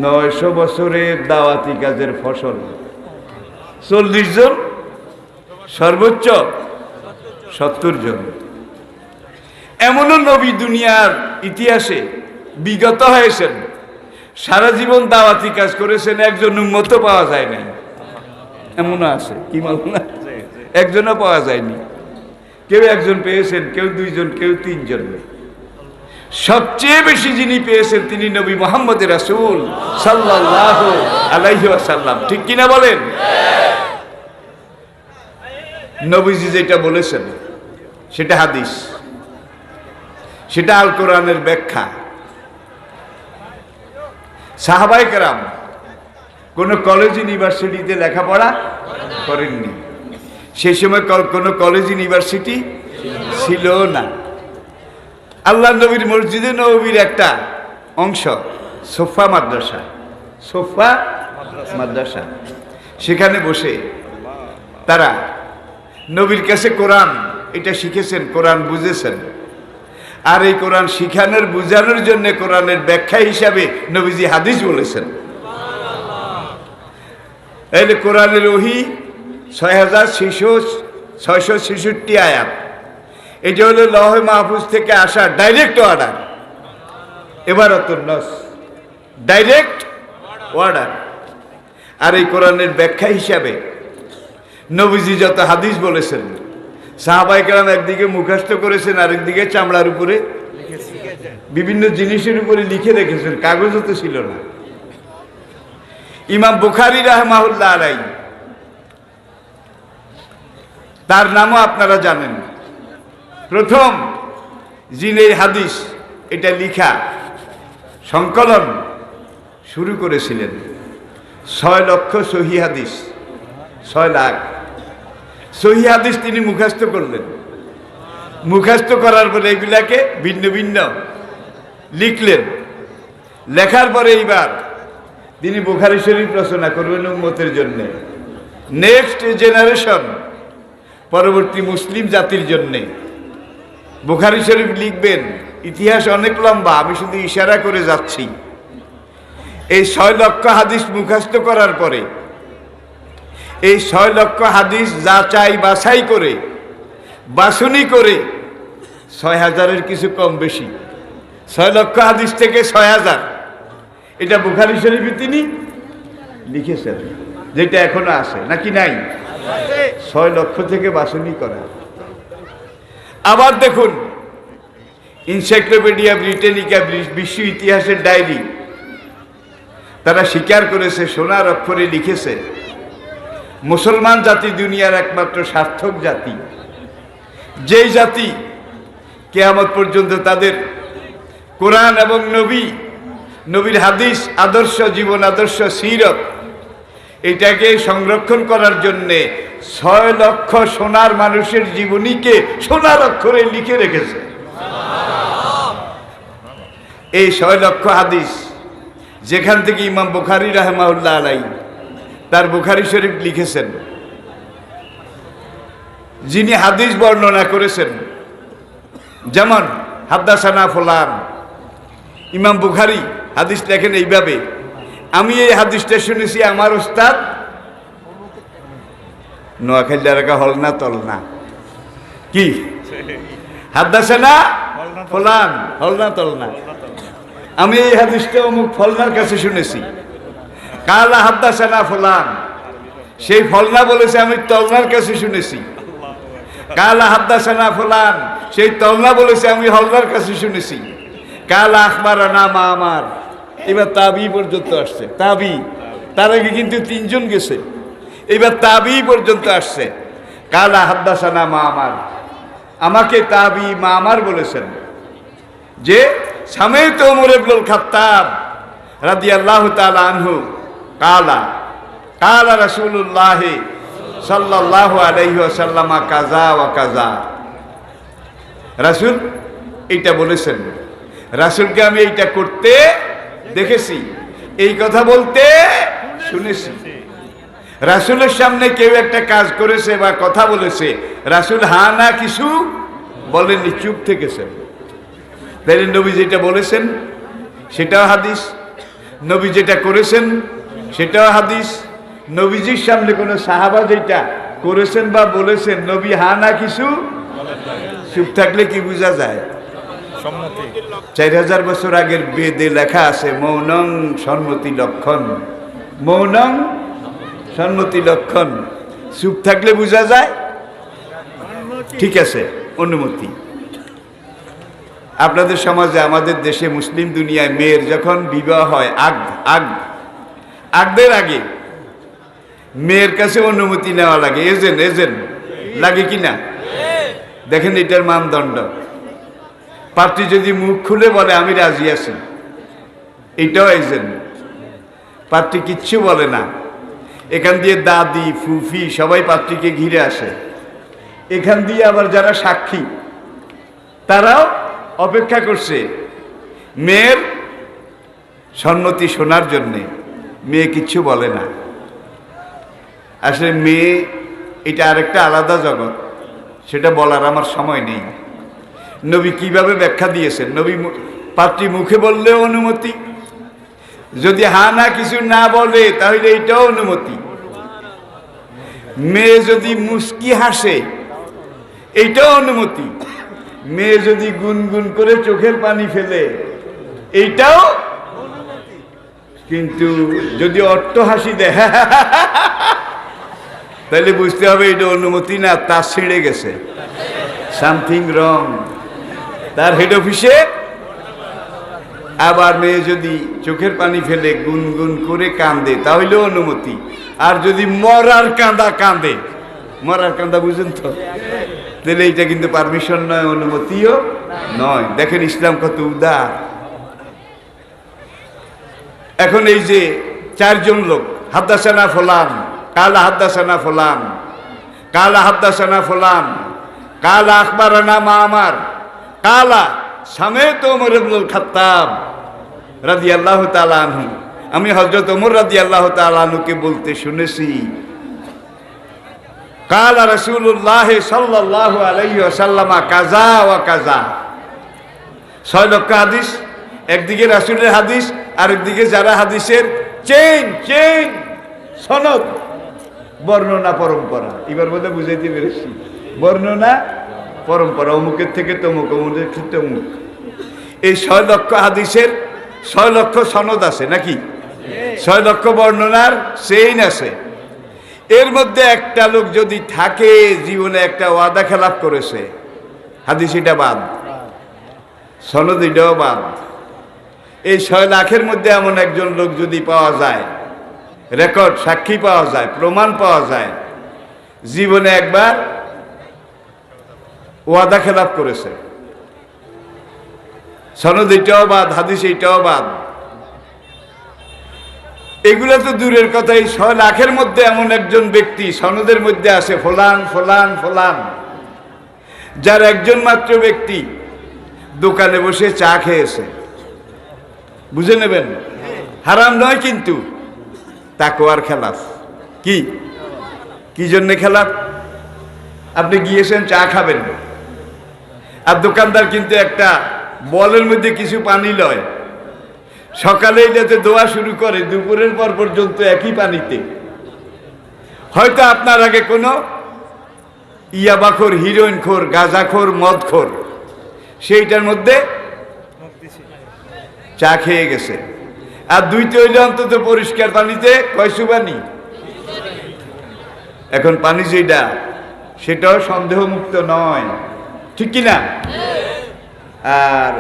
900 বছরের দাওয়াতি কাজের ফসল 40 জন, সর্বোচ্চ 70 জন। এমনও নবী দুনিয়ার ইতিহাসে বিগত হয়েছেন, সারা জীবন দাওয়াতি কাজ করেছেন, একজন উম্মতও পাওয়া যায় নাই। এমনও আছে, কি মালুম, একজনও পাওয়া যায়নি। কেউ একজন পেয়েছেন, কেউ 2 জন, কেউ 3 জন। সবচেয়ে বেশি যিনি পেয়েছেন তিনি নবী মুহাম্মদ রাসূল সাল্লাল্লাহু আলাইহি ওয়াসাল্লাম। ঠিক কিনা বলেন? নবীজি যেটা বলেছেন সেটা হাদিস, সেটা আল কোরআনের ব্যাখ্যা। সাহাবায়ে কেরাম কোনো কলেজ ইউনিভার্সিটিতে লেখাপড়া করেননি। সেই সময় কোনো কলেজ ইউনিভার্সিটি ছিল না। আল্লাহ নবীর মসজিদে নববীর একটা অংশ সোফা মাদ্রাসা, সোফা মাদ্রাসা। সেখানে বসে তারা নবীর কাছে কোরআন এটা শিখেছেন, কোরআন বুঝেছেন। আর এই কোরআন শিখানোর বুঝানোর জন্য কোরআনের ব্যাখ্যা হিসাবে নবীজি হাদিস বলেছেন। এই কোরআনের ওহী ৬৬৬৬ আয়াত। এটা হলো লৌহে মাহফুজ থেকে আসা ডাইরেক্ট অর্ডার, ইবারাতুন নাস, ডাইরেক্ট অর্ডার। আর এই কোরআনের ব্যাখ্যা হিসাবে নবীজি যত হাদিস বলেছেন, সাহাবায়ে কেরাম একদিকে মুখস্থ করেছেন, আরেকদিকে চামড়ার উপরে বিভিন্ন জিনিসের উপরে লিখে রেখেছেন, কাগজও তো ছিল না। ইমাম বুখারী রাহমাহুল্লাহ আলাইহি, তার নামও আপনারা জানেন, প্রথম যিনি হাদিস এটা লিখা সংকলন শুরু করেছিলেন। ৬ লক্ষ সহিহ হাদিস, ৬ লাখ সহিহ হাদিস তিনি মুখস্থ করলেন। মুখস্থ করার পরে এগুলাকে ভিন্ন ভিন্ন লিখলেন। লেখার পরে এইবার তিনি বুখারী শরীফ রচনা করবেন উম্মতের জন্য, নেক্সট জেনারেশন, পরবর্তী মুসলিম জাতির জন্য বুখারী শরীফ লিখবেন। ইতিহাস অনেক লম্বা, আমি শুধু ইশারা করে যাচ্ছি। এই ৬ লক্ষ হাদিস মুখস্থ করার পরে এই ৬ লক্ষ হাদিস যাচাই বাছাই করে বাছনি করে ৬,০০০-এর কিছু কম বেশি, ৬ লক্ষ হাদিস থেকে ৬,০০০ এটা বুখারী শরীফে তিনি লিখেছেন, যেটা এখনো আছে নাকি নাই? ৬ লক্ষ থেকে বাছনি করা। আবার দেখুন এনসাইক্লোপিডিয়া ব্রিটানিকা, বিশ্ব ইতিহাসের ডায়েরি, তারা স্বীকার করেছে, সোনার অক্ষরে লিখেছে, মুসলমান জাতি দুনিয়ার একমাত্র সার্থক জাতি, যেই জাতি কিয়ামত পর্যন্ত তাদের কোরআন এবং নবীর হাদিস, আদর্শ জীবন, আদর্শ সিরত, এটাকে সংরক্ষণ করার জন্যে ৬ লক্ষ সোনার মানুষের জীবনীকে সোনার অক্ষরে লিখে রেখেছে। এই ৬ লক্ষ হাদিস যেখান থেকে ইমাম বুখারী রাহমাহুল্লাহ আলাইহি তার বুখারী শরীফ লিখেছেন, যিনি হাদিস বর্ণনা করেছেন, যেমন হাদ্দাসানা ফুলান, ইমাম বুখারী হাদিস লেখেন এইভাবে, আমি এই হাদিসটা শুনেছি আমার উস্তাদ নোয়াখালী এলাকা হলনা তলনা, কি হাদ্দাসানা ফুলান, হলনা তলনা, আমি এই হাদিসটা অমুক ফলনার কাছে শুনেছি। কালা হাদ্দাসানা ফুলান, সেই ফলনা বলেছে আমি তলনার কাছে শুনেছি। কালা হাদ্দাসানা ফুলান, সেই তলনা বলেছে আমি হলনার কাছে শুনেছি। কালা আখবারানা মা আমার, এবার তাবি পর্যন্ত আসছে। তাবি, তার আগে কিন্তু ৩ জন গেছে, এবার তাবি পর্যন্ত আসছে। কালা হাদ্দাসানা মা আমার, আমাকে তাবি মা আমার বলেছেন যে সামেত ওমর ইবনুল খাত্তাব রাদিয়াল্লাহু তাআলা আনহু কালা কালা রাসূলুল্লাহ সাল্লাল্লাহু আলাইহি ওয়াসাল্লাম কাযা ওয়া কাযা, রাসূল এইটা বলেছেন, রাসূলকে আমি এইটা করতে দেখেছি, এই কথা বলতে শুনেছি। রাসূলের সামনে কেউ একটা কাজ করেছে বা কথা বলেছে, রাসূল হা না কিছু বলেননি, চুপ থেকেছেন। তাইলে নবী যেটা বলেছেন সেটাও হাদিস, নবী যেটা করেছেন সেটাও হাদিস। নবীজির সামনে কোনো সাহাবা যেটা করেছেন বা বলেছেন, নবী হা না কিছু চুপ থাকলে কি বোঝা যায়? ৪,০০০ বছর আগের বেদে লেখা আছে, মৌনং সম্মতি লক্ষণ, মৌনং সম্মতি লক্ষণ, চুপ থাকলে বোঝা যায় ঠিক আছে অনুমতি। আপনাদের সমাজে, আমাদের দেশে, মুসলিম দুনিয়ায় মেয়ের যখন বিবাহ হয়, আগদের আগে মেয়ের কাছে অনুমতি নেওয়া লাগে, এজেন্ট লাগে কি না? দেখেন এটার মানদণ্ড। প্রার্থী যদি মুখ খুলে বলে আমি রাজি আছি, এটাও এজেন্ট। প্রার্থী কিচ্ছু বলে না, এখান দিয়ে দাদি ফুফি সবাই প্রার্থীকে ঘিরে আসে। এখান দিয়ে আবার যারা সাক্ষী তারাও অপেক্ষা করছে মেয়ের সম্মতি শোনার জন্যে। মেয়ে কিচ্ছু বলে না। আসলে মেয়ে এটা আরেকটা আলাদা জগৎ, সেটা বলার আমার সময় নেই। নবী কিভাবে ব্যাখ্যা দিয়েছেন? নবী পাত্রী মুখে বললেও অনুমতি, যদি হা না কিছু না বলে তাহলে এটাও অনুমতি। মেয়ে যদি মুস্কি হাসে এইটাও অনুমতি। মেয়ে যদি গুনগুন করে চোখের পানি ফেলে এইটাও। কিন্তু যদি অট্ট হাসি দেয় তাহলে বুঝতে হবে এটা অনুমতি না, তার ছিঁড়ে গেছে, সামথিং রং তার হেড অফিসে। আবার মেয়ে যদি চোখের পানি ফেলে গুনগুন করে কান্দে তাহলেও অনুমতি। আর যদি মরার কাঁদা কাঁদে, মরার কাঁদা বুঝেন তো, তাহলে এইটা কিন্তু পারমিশন নয়, অনুমতিও নয়। দেখেন ইসলাম কত উদার। এখন এই যে চারজন লোক, হাদ্দাসানা ফুলান, কালা হাদ্দাসানা ফুলান, কালা হাদ্দাসানা ফুলান, কালা আখবারানা মামার, কালা সামেত ওমর ইবনুল খাত্তাব রাদিয়াল্লাহু তাআলা আনহু, আমি হযরত ওমর রাদিয়াল্লাহু তাআলা আনহুকে বলতে শুনেছি, কালা রাসূলুল্লাহ সাল্লাল্লাহু আলাইহি ওয়াসাল্লাম কাযা ওয়া কাযা। 6 লক্ষ হাদিস, একদিকে রাসূলের হাদিস, আরেকদিকে যারা হাদিসের চেইন সনদ, বর্ণনা পরম্পরা। এবার বোধ বুঝাইতে পেরেছি, বর্ণনা পরম্পরা, অমুকের থেকে তমুক, অমুকের থেকে তমুক। এই 6 লক্ষ হাদিসের 6 লক্ষ সনদ আছে নাকি? 6 লক্ষ বর্ণনার চেইন আছে। এর মধ্যে একটা লোক যদি থাকে জীবনে একটা ওয়াদা খেলাপ করেছে, হাদিস এটা বাদ, সনদ এটাও বাদ। এই 6 লাখের মধ্যে এমন একজন লোক যদি পাওয়া যায়, রেকর্ড সাক্ষী পাওয়া যায়, প্রমাণ পাওয়া যায় জীবনে একবার ওয়াদা খেলাপ করেছে, সনদ এটাও বাদ, হাদিস এটাও বাদ। এগুলো তো দূরের কথা, এই 6 লাখের মধ্যে এমন একজন ব্যক্তি সনদের মধ্যে আছে ফলান ফলান ফলান, যার একজন মাত্র ব্যক্তি দোকানে বসে চা খেয়েছে। বুঝে নেবেন, হারাম নয় কিন্তু তাকওয়ার খেলাফ। কি জন্য খেলাফ? আপনি গিয়েছেন চা খাবেন, আর দোকানদার কিন্তু একটা বলের মধ্যে কিছু পানি লয়, সকালে যাতে দোয়া শুরু করে দুপুরের পর পর্যন্ত একই পানিতে। হয়তো আপনার আগে কোনো ইয়াবাখোর, হিরোইনখোর, গাঁজাখোর, মদখোর সেইটার মধ্যে চা খেয়ে গেছে, আর দুইটা হইলে অন্তত পরিষ্কার পানিতে কয়শো পানি। এখন পানি যেটা সেটাও সন্দেহমুক্ত নয়, ঠিক কিনা? আর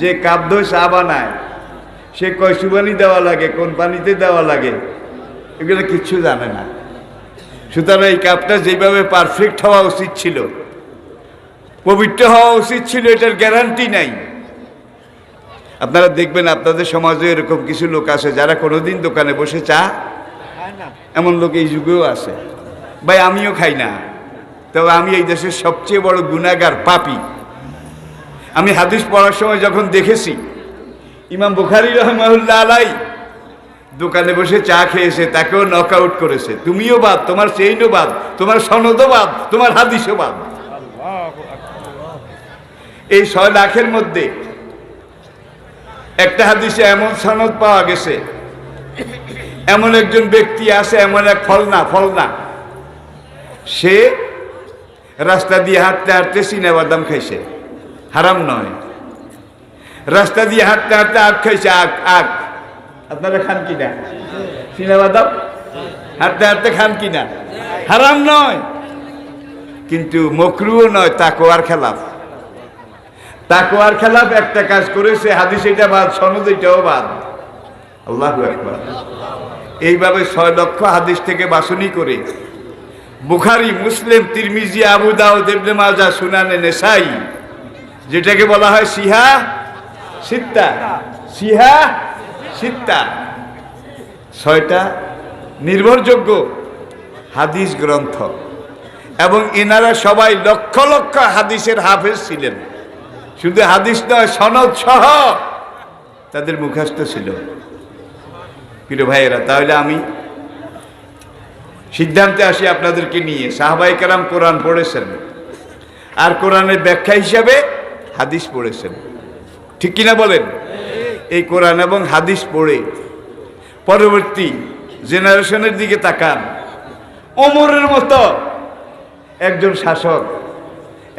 যে কাপ ধোয় চা বানায় সে কয়শো পানি দেওয়া লাগে, কোন পানিতে দেওয়া লাগে, এগুলো কিচ্ছু জানে না। সুতরাং এই কাপটা যেভাবে পারফেক্ট হওয়া উচিত ছিল, পবিত্র হওয়া উচিত ছিল, এটার গ্যারান্টি নাই। আপনারা দেখবেন আপনাদের সমাজে এরকম কিছু লোক আছে যারা কোনোদিন দোকানে বসে চা, এমন লোক এই যুগেও আছে। ভাই আমিও খাই না, তবে আমি এই দেশের সবচেয়ে বড় গুনাহগার, পাপী। আমি হাদিস পড়ার সময় যখন দেখেছি ইমাম বুখারী রাহমাহুল্লাহ আলাই দোকানে বসে চা খেয়েছে, তাকেও নক আউট করেছে। তুমিও বাদ, তোমার চেইনও বাদ, তোমার সনদও বাদ, তোমার হাদিসও বাদ। এই 6 লাখের মধ্যে একটা হাদিসে এমন সনদ পাওয়া গেছে, এমন একজন ব্যক্তি আছে, এমন এক ফলনা সে রাস্তা দিয়ে হাঁটতে হাঁটতে চিনাবাদাম খাইছে, হারাম নয়। রাস্তা দিয়ে হাঁটতে হাঁটতে আখ খাইছে, আখ। আপনারা খান কিনা চিনাবাদাম? হাঁটতে হাঁটতে খান কিনা? হারাম নয়, কিন্তু মকরুও নয়, তাকওয়ার খেলাফ। তাকওয়ার খেলাফ একটা কাজ করেছে, হাদিস এটা বাদ, সনদ এটাও বাদ। আল্লাহু আকবার। এইভাবে 6 লক্ষ হাদিস থেকে বাছনি করে বুখারী, মুসলিম, তিরমিজি, আবু দাউদ, ইবনে মাজাহ, সুনানে নেসাই, যেটাকে বলা হয় সিহা সিত্তা, সিহা সিত্তা, 6টা নির্ভরযোগ্য হাদিস গ্রন্থ। এবং এনারা সবাই লক্ষ লক্ষ হাদিসের হাফেজ ছিলেন। শুধু হাদিস নয়, সনদ সহ তাদের মুখস্থ ছিল। প্রিয় ভাইয়েরা, তাহলে আমি সিদ্ধান্তে আসি আপনাদেরকে নিয়ে। সাহাবায়ে কেরাম কোরআন পড়েছেন, আর কোরআনের ব্যাখ্যা হিসাবে হাদিস পড়েছেন, ঠিক কিনা বলেন? এই কোরআন এবং হাদিস পড়ে পরবর্তী জেনারেশনের দিকে তাকান। ওমরের মতো একজন শাসক,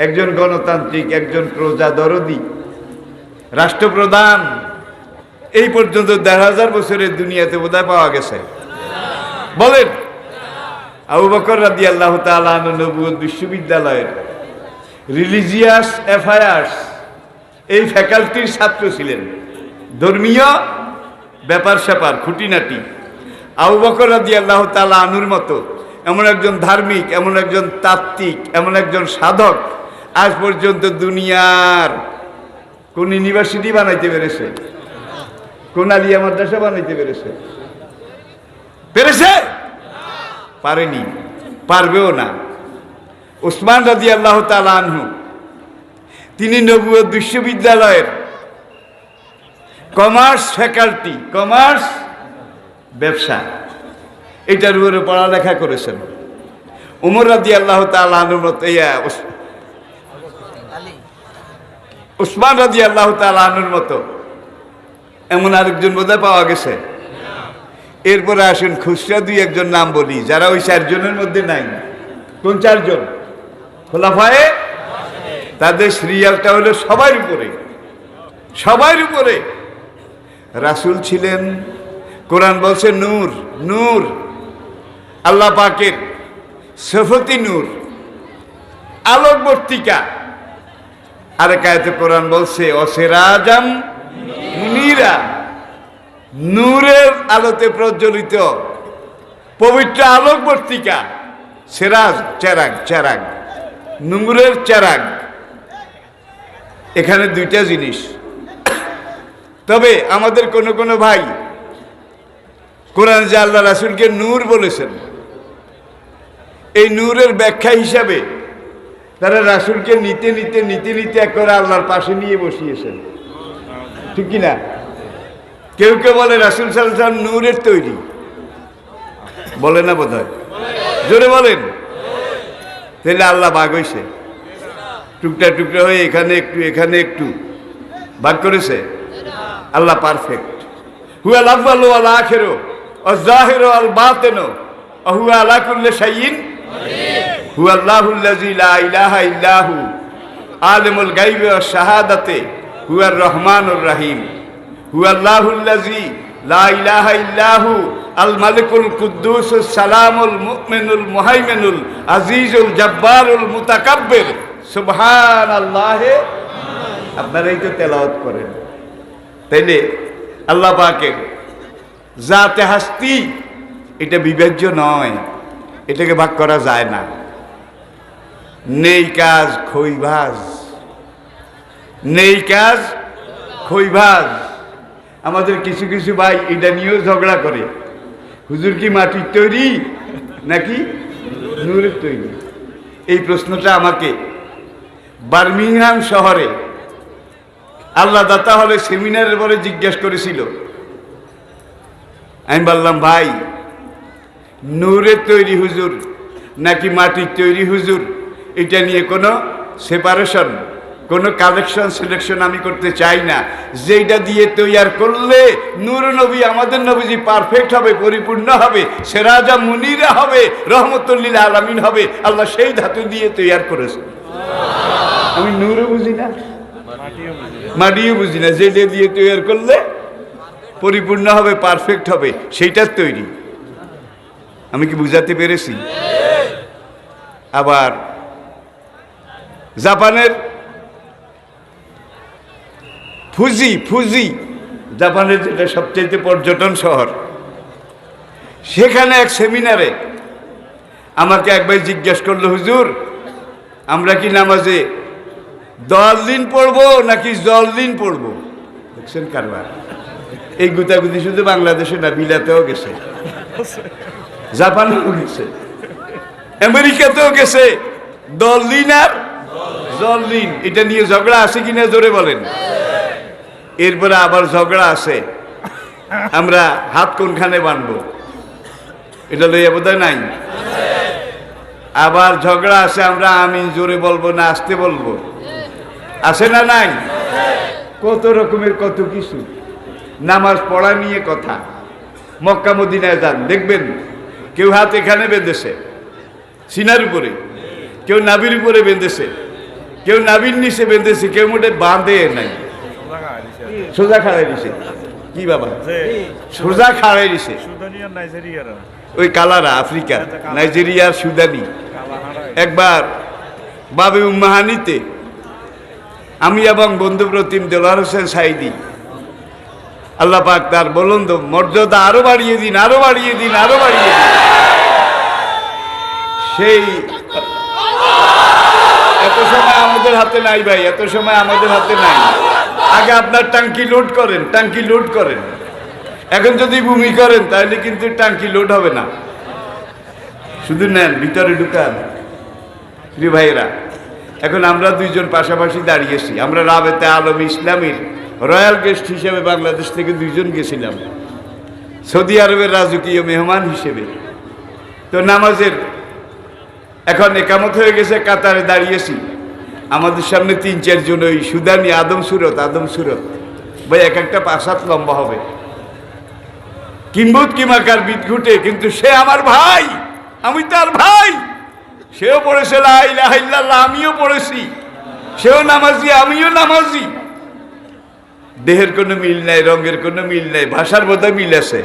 একজন গণতান্ত্রিক, একজন প্রজাদরদি রাষ্ট্রপ্রধান এই পর্যন্ত ১,৫০০ বছরের দুনিয়াতে বোধহয় পাওয়া গেছে? বলেন। আবু বকর রাদিয়াল্লাহু তাআলা আনহু নবুয়ত বিশ্ববিদ্যালয়ের রিলিজিয়াস অ্যাফেয়ার্স এই ফ্যাকাল্টির ছাত্র ছিলেন। ধর্মীয় ব্যাপার স্যাপার খুঁটিনাটি আবু বকর রাদিয়াল্লাহু তাআলা আনহুর মতো এমন একজন ধার্মিক, এমন একজন তাত্ত্বিক, এমন একজন সাধক আজ পর্যন্ত দুনিয়ার কোন ইউনিভার্সিটি বানাইতে পেরেছে? কোন আলিয়া মাদ্রাসা বানাইতে পেরেছে? পেরেছে? পারেনি, পারবেও না। উসমান রাদিয়াল্লাহু তাআলা আনহু তিনি নবুয়ত বিশ্ববিদ্যালয়ের কমার্স ফ্যাকাল্টি, কমার্স ব্যবসা, এটার উপরে পড়ালেখা করেছেন। উমর রাদিয়াল্লাহু তাআলা আনহুর মতো উসমান রাদিয়াল্লাহু তাআলা আনহুর মতো এমন আরেকজন বোধহয় পাওয়া গেছে? এরপরে আসুন খুচরা 2-1 নাম বলি যারা ওই 4 জনের মধ্যে নাই। কোন 4 জন? খোলাফায়ে, তাদের সিরিয়ালটা হলো সবার উপরে, সবার উপরে। রাসূল ছিলেন, কোরআন বলছে নূর, নূর আল্লাহ পাকের সিফতি নূর, আলোকবর্তিকা। আরেক আয়াতে কোরআন বলছে অসিরাজাম মুনীরা, নূরের আলোতে প্রজ্বলিত পবিত্র আলোকবর্তিকা। সিরাজ চেরাগ, চেরাগ, নূরের চেরাগ। এখানে 2টা জিনিস। তবে আমাদের কোনো কোনো ভাই কোরআন যে আল্লাহ রাসূলকে নূর বলেছেন, এই নূরের ব্যাখ্যা হিসাবে তারা রাসূলকে নিতে নিতে নিতে নিতে একবারে আল্লাহর পাশে নিয়ে বসিয়েছেন, ঠিক কিনা? কেউ কেউ বলে রাসূল সাল্লাল্লাহু আলাইহি ওয়াসাল্লাম নূরের তৈরি, বলে না বোধহয়? জোরে বলেন। তাহলে আল্লাহ ভাগ হয়েছে, টুকটা টুকরা হয়ে এখানে একটু এখানে একটু ভাগ করেছে? আল্লাহ পারফেক্ট। হুয়াল আউয়ালু ওয়াল আখিরু ওয়াজ যাহিরু ওয়াল বাতিনু ওয়া হুয়া আলা কুল্লি শাইইন কাদির। হুয়াল্লাহুল্লাযী লা ইলাহা ইল্লাহু আলিমুল গায়বি ওয়াশ শাহাদাতি হুয়ার রহমানুর রহিম। হুয়াল্লাহুল্লাযী লা ইলাহা ইল্লাহু আল মালিকুল কুদ্দুসুস সালামুল মুমিনুল মুহাইমিনুল আজিজুল জাব্বারুল মুতাকাব্বির সুবহানাল্লাহি। আপনারা এই তো তেলাওয়াত করেন। তাইলে আল্লাহ পাকের জাতে হাস্তি এটা বিবেচ্য নয়, এটাকে ভাগ করা যায় না। নেই কাজ খইভাজ, নেই কাজ খইভাজ। আমাদের কিছু কিছু ভাই এটা নিয়েও ঝগড়া করে, হুজুর কি মাটির তৈরি নাকি নূরের তৈরি? এই প্রশ্নটা আমাকে বার্মিংহাম শহরে আল্লাহ দাতা হলে সেমিনারের পরে জিজ্ঞেস করেছিল। আমি বললাম, ভাই নূরের তৈরি হুজুর নাকি মাটির তৈরি হুজুর, এটা নিয়ে কোনো সেপারেশন, কোনো কালেকশন সিলেকশন আমি করতে চাই না। যেটা দিয়ে তৈয়ার করলে নূর নবী, আমাদের নবীজি পারফেক্ট হবে, পরিপূর্ণ হবে, সেরাজা মুনিরা হবে, রহমতুল লিল আলামিন হবে, আল্লাহ সেই ধাতু দিয়ে তৈয়ার করেছে। আমি নূরও বুঝি না, মাটিও বুঝি না। যেটা দিয়ে তৈয়ার করলে পরিপূর্ণ হবে, পারফেক্ট হবে, সেইটার তৈরি। আমি কি বুঝাতে পেরেছি? আবার জাপানের ফুজি, ফুজি জাপানের যেটা সবচেয়ে পর্যটন শহর, সেখানে এক সেমিনারে আমাকে একবার জিজ্ঞেস করলো, হুজুর আমরা কি নামাজে দল-দিন পড়বো নাকি জল-দিন পড়বো? দেখছেন কারবার। এই গুতাগুতি শুধু বাংলাদেশে না, বিলাতেও গেছে, জাপানেও গেছে, আমেরিকাতেও গেছে। দল-দিন আর জল-দিন এটা নিয়ে ঝগড়া আছে কিনা জোরে বলেন। এরপরে আবার ঝগড়া আছে আমরা হাত কোনখানে বানবো, এটা লইয়া বোধহয় নাই। আবার ঝগড়া আছে আমরা আমিন জোরে বলবো না আস্তে বলবো, আছে না নাই? কত রকমের কত কিছু। নামাজ পড়া নিয়ে কথা। মক্কা মদিনায় যান, দেখবেন কেউ হাত এখানে বেঁধেছে সিনার উপরে, কেউ নাভির উপরে বেঁধেছে, কেউ নাভির নিচে বেঁধেছে, কেউ মোটে বাঁধে নাই, সোজা খাড়াই দিছে। কি বাবা সোজা খাড়াই দিছে? ওই কালারা আফ্রিকা, নাইজেরিয়ার সুদানি। একবার বাবে উম্মাহানিতে আমি এবং বন্ধু প্রতিম দেলোয়ার হোসেন সাইদি, আল্লাহ পাক তার বলন্দ মর্যাদা আরো বাড়িয়ে দিন, আরো বাড়িয়ে দিন, আরো বাড়িয়ে দিন। সেই এত সময় আমাদের হাতে নাই ভাই, এত সময় আমাদের হাতে নাই। আগে আপনার টাঙ্কি লোড করেন, টাঙ্কি লোড করেন। এখন যদি ভূমি করেন তাহলে কিন্তু টাঙ্কি লোড হবে না, শুধু নেন ভিতরে ঢুকান। প্রিয় ভাইয়েরা, এখন আমরা দুইজন পাশাপাশি দাঁড়িয়েছি। আমরা রাবেতে আলম ইসলামীর রয়্যাল গেস্ট হিসেবে বাংলাদেশ থেকে দুইজন গেছিলাম সৌদি আরবের রাজকীয় মেহমান হিসেবে। তো নামাজের এখন একামত হয়ে গেছে, কাতারে দাঁড়িয়েছি। আমাদের সামনে ৩-৪ জন ওই সুদানি আদম সুরত ভাই, এক একটা ৫-৭ লম্বা হবে, কিম্বুত কিমাকার বিদঘুটে, কিন্তু সে আমার ভাই, আমি তার ভাই। সেও পড়েছে লা ইলাহা ইল্লাল্লাহ, আমিও পড়েছি। সেও নামাজি, আমিও নামাজি। দেহের কোনো মিল নাই, রঙের কোনো মিল নাই, ভাষার বোধহয় মিল আছে,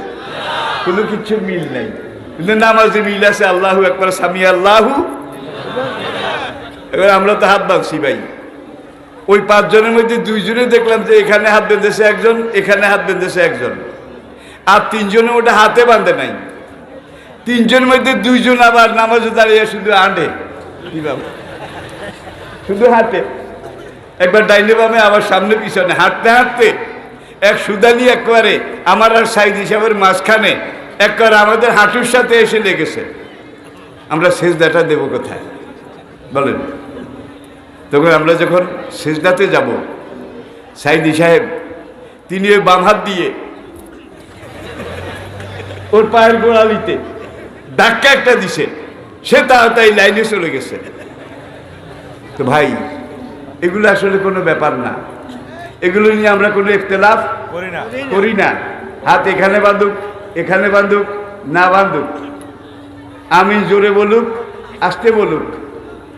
কোনো কিছু মিল নাই, কিন্তু নামাজে মিল আছে। আল্লাহু আকবার, সামি আল্লাহু। এবার আমরা তো হাত বাঁধছি ভাই। ওই ৫ জনের মধ্যে 2 জনে দেখলাম যে এখানে হাত বেঁধেছে একজন, এখানে হাত বেঁধেছে একজন, আর 3 জনে ওটা হাতে বাঁধে নাই। 3 জনের মধ্যে 2 জন আবার নামাজে দাঁড়িয়ে শুধু আঁটে, কি বাবা, শুধু হাতে, একবার ডাইনে বামে, আবার সামনে পিছনে, হাঁটতে হাঁটতে এক সুদানি একবারে আমার আর সাইদ হিসাবের মাঝখানে একবার আমাদের হাঁটুর সাথে এসে লেগেছে। আমরা সেজদাটা দেব কোথায় বলেন? তখন আমরা যখন সেজদাতে যাব, সাইদি সাহেব তিনি ওই বাম হাত দিয়ে ওর পায়ের গোড়ালিতে ধাক্কা একটা দিছে, সে তাড়াতাড়ি লাইনে চলে গেছে। তো ভাই, এগুলো আসলে কোনো ব্যাপার না, এগুলো নিয়ে আমরা কোনো ইখতিলাফ করি না। হাত এখানে বাঁধুক, এখানে বাঁধুক, না বাঁধুক, আমি জোরে বলুক, আস্তে বলুক।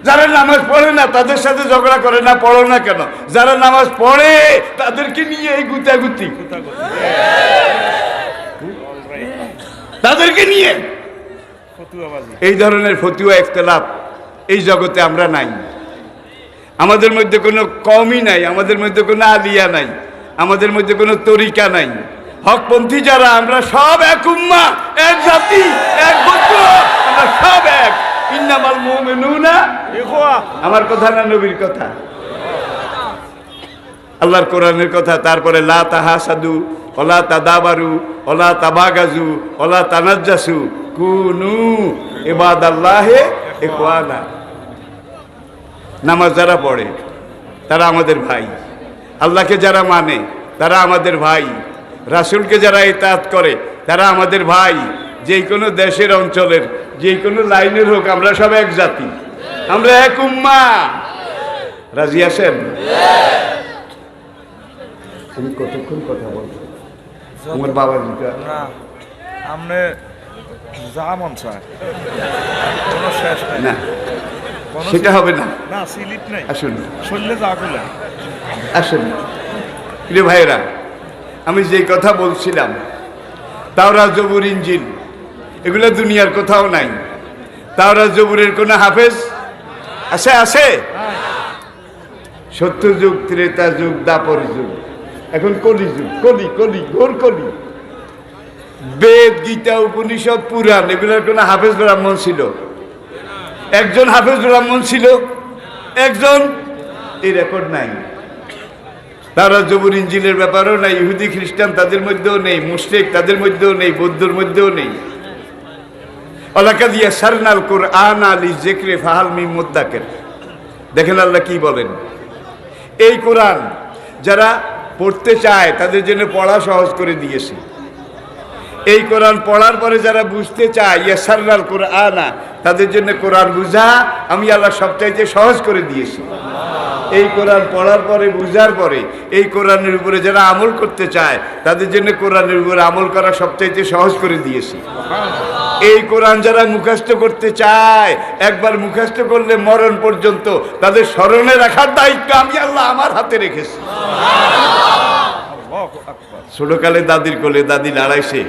যারা নামাজ পড়ে না তাদের সাথে ঝগড়া করে না, পড়ো না কেন? যারা নামাজ পড়ে তাদেরকে নিয়ে এই গুতাগুতি, তাদেরকে নিয়ে এই ধরনের ফতুয়া ইখতিলাফ এই জগতে আমরা নাই। আমাদের মধ্যে কোনো কমই নাই, আমাদের মধ্যে কোনো আলিয়া নাই, আমাদের মধ্যে কোনো তরিকা নাই। হকপন্থী যারা, আমরা সব এক উম্মাহ, এক জাতি, এক গোত্র, আমরা সব এক। ইন্নামাল মুমিনুনা ইখওয়া, আমার কথা না নবীর কথা, আল্লাহর কোরআনের কথা। তারপরে লা তাহাসাদু ওয়ালা তাদাবারু ওয়ালা তাবাগাজু ওয়ালা তানাজ্জাসু কুনু ইবাদাল্লাহি ইখওয়ানা। নামাজ যারা পড়ে তারা আমাদের ভাই, আল্লাহকে যারা মানে তারা আমাদের ভাই, রাসূলকে যারা ইতাআত করে তারা আমাদের ভাই। যে কোনো দেশের, অঞ্চলের, যে কোনো লাইনের হোক, আমরা সব এক জাতি, আমরা এক উম্মাহ। রাজি আছেন? আমি কতক্ষণ কথা বলবো? আমার বাবার না, আপনি যা মন চায়, কোনো শেষ না, সেটা হবে না। না, স্লিপ নাই। আসুন, শুনলে যা গুলা আসুন। প্রিয় ভাইরা, আমি যে কথা বলছিলাম, তাওরাত, জবুর, ইনজিল, এগুলো দুনিয়ার কোথাও নাই। তাওরাত জবুরের কোনো হাফেজ আছে? আছে? সত্য যুগ, ত্রেতা যুগ, দাপর যুগ, এখন কলি যুগ, কলি কলি ঘোর কলি। বেদ, গীতা, উপনিষদ, পুরাণ, এগুলোর কোনো হাফেজ ব্রাহ্মণ ছিল? একজন হাফেজুর রহমান ছিল, একজন, এই রেকর্ড নাই। তারা জবুর ইঞ্জিলের ব্যাপারেও নাই, ইহুদি খ্রিস্টান তাদের মধ্যেও নেই, মুশরিক তাদের মধ্যেও নেই, বৌদ্ধর মধ্যেও নেই। ওয়ালাকাদ ইয়াসসারনাল কুরআনা লিযিকরি ফাহাল মিন মুদ্দাকির। দেখেন আল্লাহ কি বলেন, এই কোরআন যারা পড়তে চায় তাদের জন্য পড়া সহজ করে দিয়েছি। এই কোরআন পড়ার পরে যারা বুঝতে চায়, ইয়াসসারনাল কুরআনা, তাদের জন্য কোরআন বুঝা আমি আল্লাহ সবচাইতে সহজ করে দিয়েছি। এই কোরআন পড়ার পরে, বুঝার পরে এই কোরআনের উপরে যারা আমল করতে চায় তাদের জন্য কোরআনের উপরে আমল করা সবচাইতে সহজ করে দিয়েছি। এই কোরআন যারা মুখস্থ করতে চায়, একবার মুখস্থ করলে মরণ পর্যন্ত তাদের স্মরণে রাখার দায়িত্ব আমি আল্লাহ আমার হাতে রেখেছি। আল্লাহু আকবার। ছোটকালে দাদির কোলে দাদি লাড়াইছে,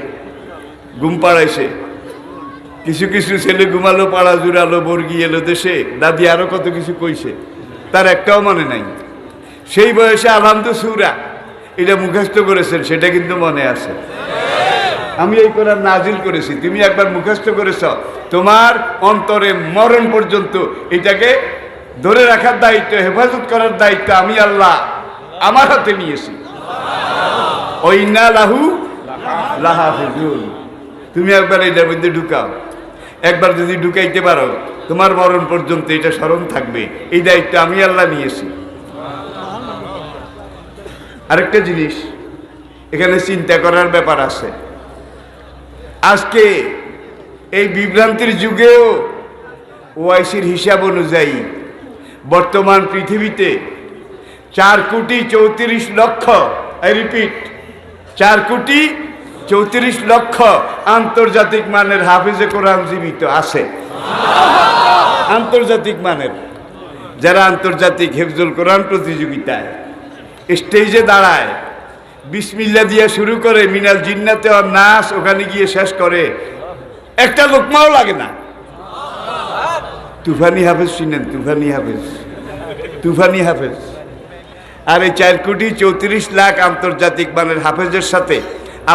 ঘুম পাড়াইছে, কিছু কিছু ছেলে ঘুমালো, পাড়া জুড়ালো, বর্গি এলো দেশে, দাদি আরো কত কিছু কইছে, তার একটাও মনে নাই। সেই বয়সে আলহামদু সূরা এটা মুখস্থ করেছেন, সেটা কিন্তু মনে আছে। আমি এই কোরআন নাজিল করেছি, তুমি একবার মুখস্থ করেছ, তোমার অন্তরে মরণ পর্যন্ত এটাকে ধরে রাখার দায়িত্ব, হেফাজত করার দায়িত্ব আমি আল্লাহ আমার হাতে নিয়েছি। ওয়াইন্না লাহু লাহাফিজুন। তুমি একবার এটার মধ্যে ঢুকাও, একবার যদি ঢুকাইতে পারো তোমার মরণ পর্যন্ত এটা স্মরণ থাকবে, এই দায়িত্ব আমি আল্লাহ নিয়েছি। আরেকটা জিনিস এখানে চিন্তা করার ব্যাপার আছে। আজকে এই বিভ্রান্তির যুগেও ওআইসির হিসাব অনুযায়ী বর্তমান পৃথিবীতে 4,34,00,000, আই রিপিট, 4,34,00,000 আন্তর্জাতিক মানের হাফেজে কোরআন জীবিত আছে। আন্তর্জাতিক মানের, যারা আন্তর্জাতিক হেফজুল কোরআন প্রতিযোগিতায় স্টেজে দাঁড়ায়, বিসমিল্লাহ দিয়ে শুরু করে মিনাল জিন্নাতে আর নাস, ওখানে গিয়ে শেষ করে, একটা লোকমাও লাগে না। তুফানি হাফেজ চিনেন? তুফানি হাফেজ, তুফানি হাফেজ। আর এই 4,34,00,000 আন্তর্জাতিক মানের হাফেজের সাথে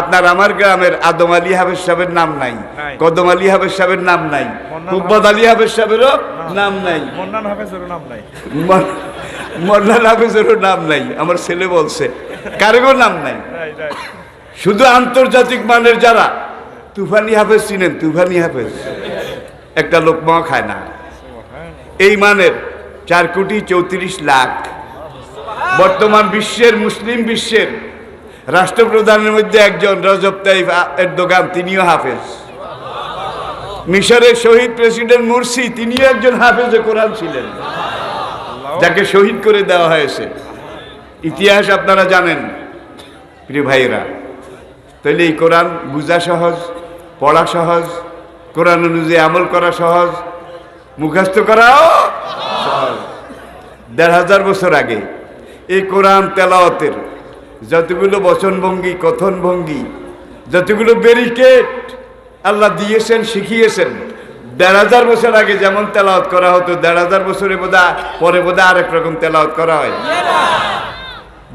আপনার আমার গ্রামের আদম আলী হাফেজ সাহেবের নাম নাই, কদম আলী হাফেজ সাহেবের নাম নাই, কুব্বত আলী হাফেজ সাহেবেরও নাম নাই, মন্নান হাফেজেরও নাম নাই, মন্নান হাফেজেরও নাম নাই, আমার ছেলে বলছে, কারোর নাম নাই। শুধু আন্তর্জাতিক মানের যারা, তুফানি হাফেজ চিনেন? তুফানি হাফেজ একটা লোকমাও খায় না। এই মানের 4,34,00,000 বর্তমান বিশ্বের, মুসলিম বিশ্বের রাষ্ট্রপ্রধানের মধ্যে একজন রজব তাইয়িপ এরদোগান, তিনিও হাফেজ। মিশরের শহীদ প্রেসিডেন্ট মুরসি, তিনিও একজন হাফেজে কোরআন ছিলেন, যাকে শহীদ করে দেওয়া হয়েছে। ইতিহাস আপনারা জানেন প্রিয় ভাইয়েরা। তাহলে এই কোরআন বুঝা সহজ, পড়া সহজ, কোরআন অনুযায়ী আমল করা সহজ, মুখস্থ করাও সহজ। 1,500 বছর আগে এই কোরআন তেলাওয়াতের যতগুলো বচনভঙ্গি, কথন ভঙ্গি, যতগুলো ব্যারিকেড আল্লাহ দিয়েছেন, শিখিয়েছেন, 1,500 বছর আগে যেমন তেলাওয়াত করা হতো, 1,500 বছরে পরে বোধহয় আরেক রকম তেলাওয়াত করা হয়।